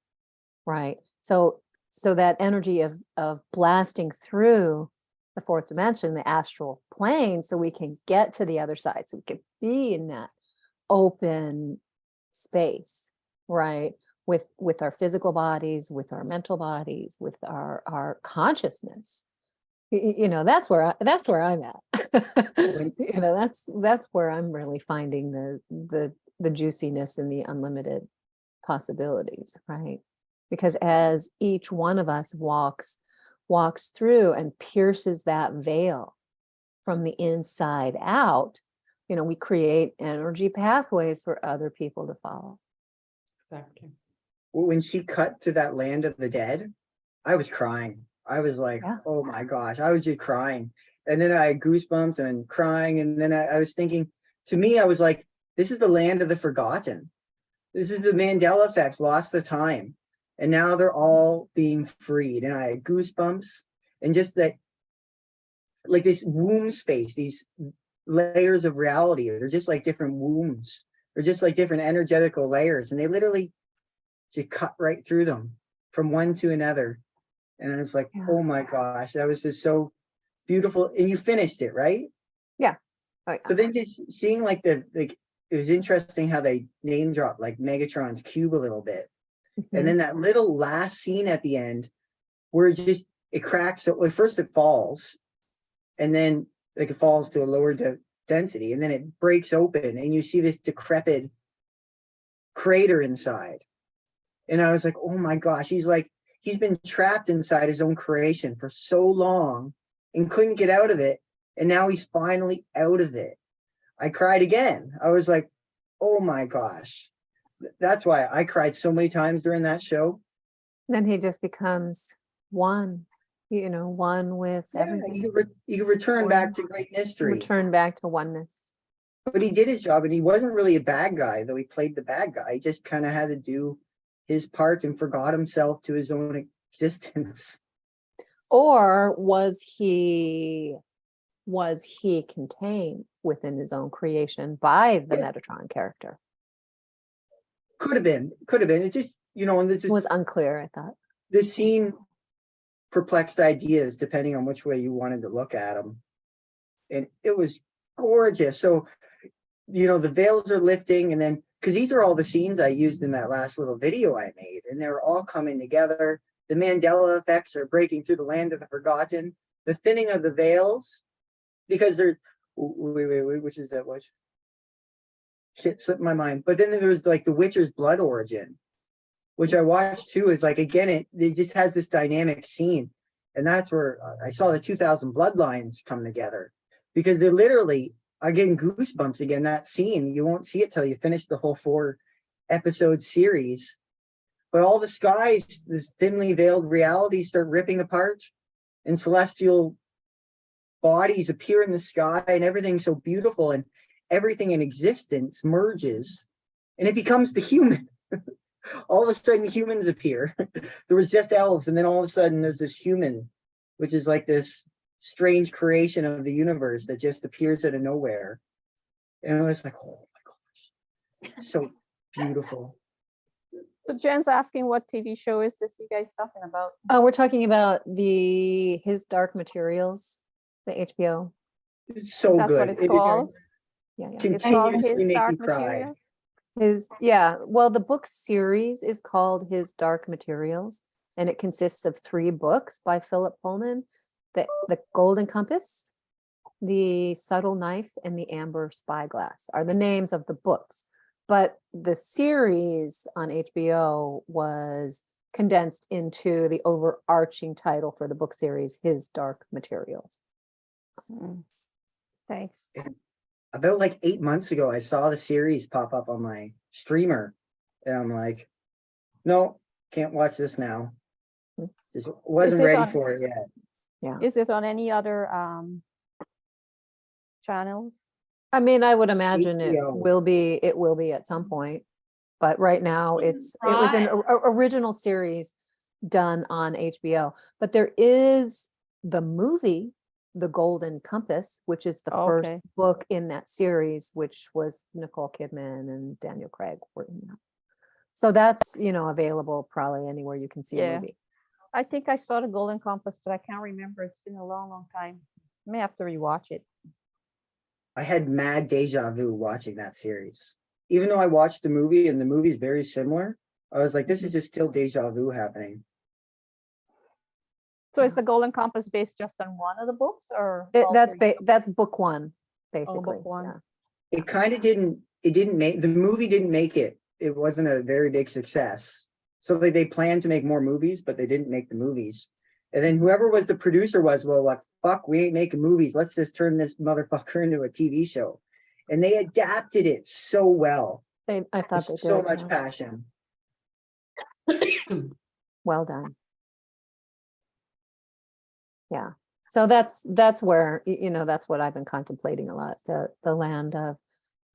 right? So that energy of blasting through the fourth dimension, the astral plane, so we can get to the other side, so we can be in that open space, right? With our physical bodies, with our mental bodies, with our consciousness. You know, that's where I'm at. You know, that's where I'm really finding the juiciness and the unlimited possibilities, right? Because as each one of us walks through and pierces that veil from the inside out, you know, we create energy pathways for other people to follow. Exactly. When she cut to that land of the dead, I was crying. I was like, Yeah. oh my gosh, I was just crying. And then I had goosebumps and crying. And then I was thinking, to me, I was like, this is the land of the forgotten. This is the Mandela effects, lost the time. And now they're all being freed. And I had goosebumps, and just that, like this womb space, these layers of reality, they're just like different wombs. They're just like different energetical layers. And they literally just cut right through them from one to another. And I was like, Yeah. oh my gosh, that was just so beautiful. And you finished it, right? Yeah. Oh, yeah. So then just seeing like it was interesting how they name dropped like Megatron's cube a little bit. And then that little last scene at the end where it cracks. So first it falls, and then like it falls to a lower density, and then it breaks open and you see this decrepit crater inside. And I was like, oh my gosh, he's been trapped inside his own creation for so long and couldn't get out of it. And now he's finally out of it. I cried again. I was like, oh my gosh. That's why I cried so many times during that show. Then he just becomes one, you know, one with everything. You return back to great mystery. Return back to oneness. But he did his job, and he wasn't really a bad guy, though he played the bad guy. He just kind of had to do his part and forgot himself to his own existence. Or was he contained within his own creation by the Metatron character? Could have been. It just, and this It is was unclear, I thought. this scene perplexed ideas depending on which way you wanted to look at them. And it was gorgeous. So, the veils are lifting, and then, because these are all the scenes I used in that last little video I made, and they're all coming together. The Mandela effects are breaking through the land of the forgotten. The thinning of the veils, because they're, wait, which is that? Which? Shit slipped my mind. But then there was like the Witcher's blood origin, which I watched too. Is like, again, it just has this dynamic scene. And that's where I saw the 2000 bloodlines come together, because they're literally, I'm getting goosebumps again. That scene, you won't see it till you finish the whole 4-episode series. But all the skies, this thinly veiled realities start ripping apart, and celestial bodies appear in the sky, and everything's so beautiful, and everything in existence merges, and it becomes the human. All of a sudden humans appear. There was just elves, and then all of a sudden there's this human, which is like this strange creation of the universe that just appears out of nowhere. And it was like, oh my gosh, so beautiful. So Jen's asking, what TV show is this you guys talking about? We're talking about His Dark Materials, the HBO. It's so That's good. what it's called? Yeah. It's called Continuously His make Dark you cry. Material? Well, the book series is called His Dark Materials, and it consists of 3 books by Philip Pullman: the Golden Compass, the Subtle Knife, and the Amber Spyglass are the names of the books. But the series on HBO was condensed into the overarching title for the book series, His Dark Materials. Thanks. About like 8 months ago, I saw the series pop up on my streamer, and I'm like, no, can't watch this now. Just wasn't ready for it yet. Yeah. Is it on any other channels? I mean, I would imagine it HBO. will be at some point, but right now it was an original series done on HBO. But there is the movie The Golden Compass, which is the Oh, first okay. book in that series, which was Nicole Kidman and Daniel Craig were in that. So that's, available probably anywhere you can see a Yeah. movie. I think I saw the Golden Compass, but I can't remember. It's been a long, long time. I may have to rewatch it. I had mad deja vu watching that series. Even though I watched the movie and the movie is very similar, I was like, this is just still deja vu happening. So is the Golden Compass based just on one of the books, or all That's three? that's book one, basically. book one. Yeah. It kind of didn't make the movie didn't make it. It wasn't a very big success. So they planned to make more movies, but they didn't make the movies. And then whoever was the producer was, well, like, fuck, we ain't making movies. Let's just turn this motherfucker into a TV show. And they adapted it so well. I thought they With so did. much Yeah. passion. Well done. Yeah. So that's where, that's what I've been contemplating a lot, the land of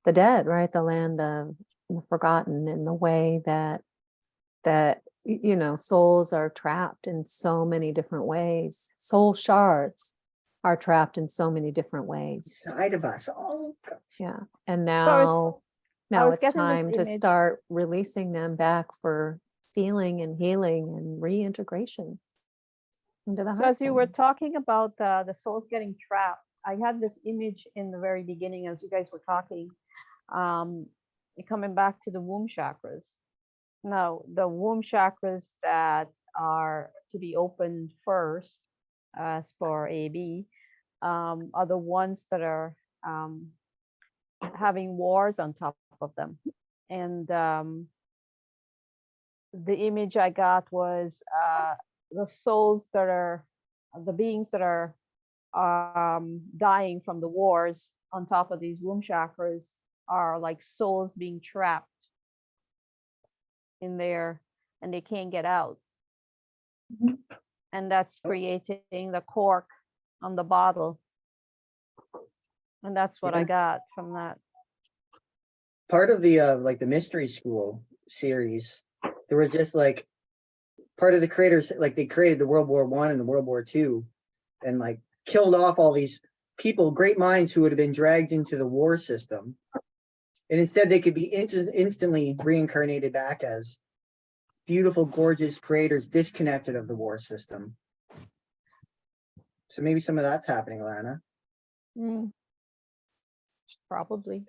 the dead, right? The land of the forgotten, in the way that souls are trapped in so many different ways. Soul shards are trapped in so many different ways. Side of us. Oh, God. Yeah. And I was now it's getting this time to image. start releasing them back for feeling and healing and reintegration into the So heart as you were center. talking about the souls getting trapped, I had this image in the very beginning as you guys were talking, coming back to the womb chakras. Now, the womb chakras that are to be opened first, as for AB, are the ones that are having wars on top of them. And the image I got was the souls that are, the beings that are dying from the wars on top of these womb chakras are like souls being trapped in there, and they can't get out. And that's creating the cork on the bottle. And that's what I Yeah. got from that. Part of the like the Mystery School series, there was just like part of the creators, like they created the World War I and the World War II, and like killed off all these people, great minds who would have been dragged into the war system, and instead they could be instantly reincarnated back as beautiful, gorgeous creators disconnected of the war system. So maybe some of that's happening, Lana. Probably.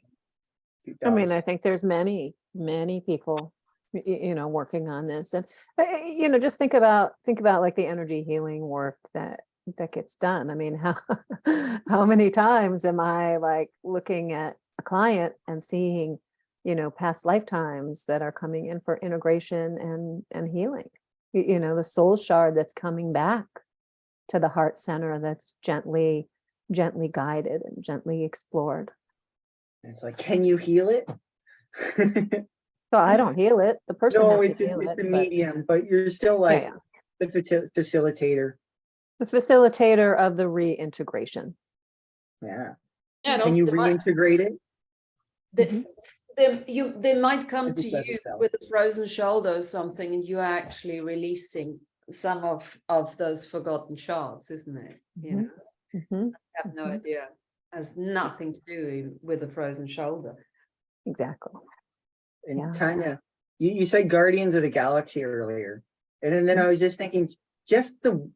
I mean, I think there's many people, working on this, and just think about like the energy healing work that gets done. I mean, how many times am I like looking at a client and seeing, past lifetimes that are coming in for integration and healing, the soul shard that's coming back to the heart center, that's gently guided and gently explored. It's like, can you heal it? So I don't heal it. The person No, has it's to heal it's it. the but- medium, but you're still like yeah. the facilitator. The facilitator of the reintegration. Yeah. Yeah, and Can also you they might- reintegrate it? they might come This to doesn't you sell. with a frozen shoulder or something, and you're actually releasing some of those forgotten shards, isn't it? You know, Mhm. I have no Mhm. idea. Has nothing to do with a frozen shoulder. Exactly. And Yeah. Tanya, you said Guardians of the Galaxy earlier, and then I was just thinking, just the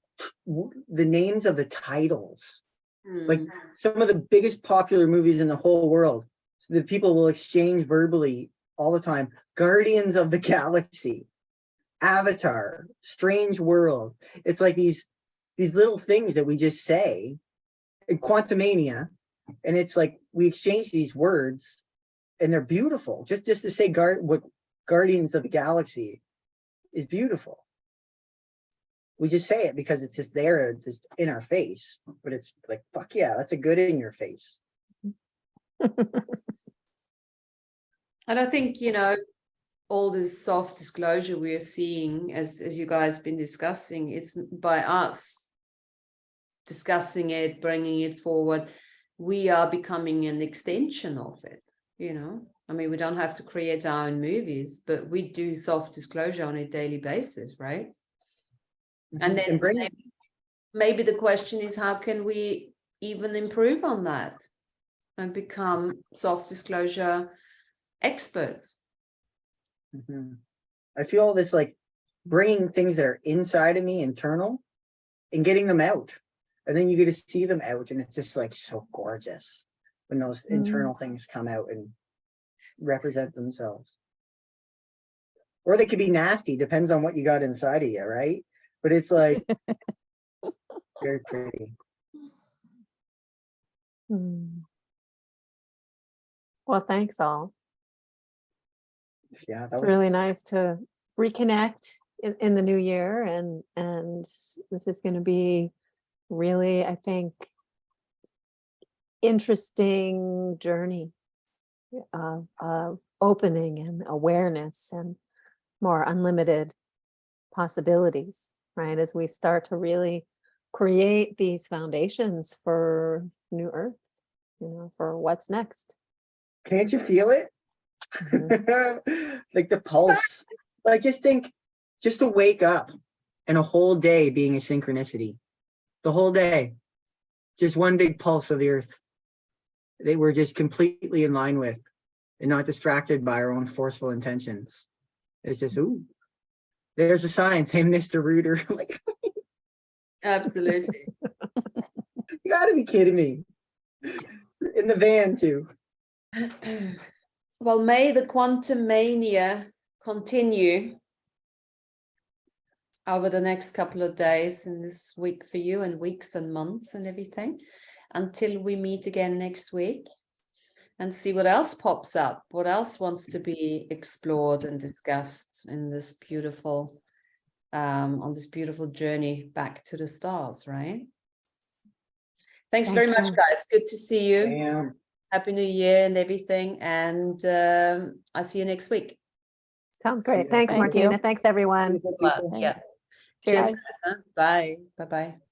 names of the titles, like some of the biggest popular movies in the whole world, so that people will exchange verbally all the time. Guardians of the Galaxy, Avatar, Strange World. It's like these little things that we just say. And Quantumania, and it's like we exchange these words, and they're beautiful. Just to say what Guardians of the Galaxy is beautiful. We just say it because it's just there, just in our face. But it's like, fuck yeah, that's a good in your face. And I think, all this soft disclosure we are seeing, as you guys been discussing, it's by us discussing it, bringing it forward, we are becoming an extension of it, I mean, we don't have to create our own movies, but we do soft disclosure on a daily basis, right? And then maybe the question is, how can we even improve on that and become self-disclosure experts. Mhm. I feel this like bringing things that are inside of me, internal, and getting them out. And then you get to see them out, and it's just like so gorgeous when those internal things come out and represent themselves. Or they could be nasty, depends on what you got inside of you, right? But it's like very pretty. Well, thanks all. Yeah, that It's was really nice to reconnect in the new year, and this is going to be really, I think, interesting journey of opening and awareness and more unlimited possibilities, right? As we start to really create these foundations for New Earth, for what's next. Can't you feel it? Like the pulse. Like just think, just to wake up and a whole day being a synchronicity. The whole day. Just one big pulse of the earth. They were just completely in line with and not distracted by our own forceful intentions. It's just, ooh, there's a sign saying Mr. Rooter. Like, Absolutely. you gotta be kidding me. In the van too. Well, may the Quantumania continue over the next couple of days in this week for you, and weeks and months and everything, until we meet again next week and see what else pops up, what else wants to be explored and discussed in this beautiful on this beautiful journey back to the stars, right? Thanks very much, guys. Good to see you. Damn. Happy New Year and everything, and I'll see you next week. Sounds See great. you. Thanks, Thank Martina. you. Thanks, everyone. Beautiful people. Yeah. Thanks. Cheers. Bye. Guys, huh? Bye. Bye-bye.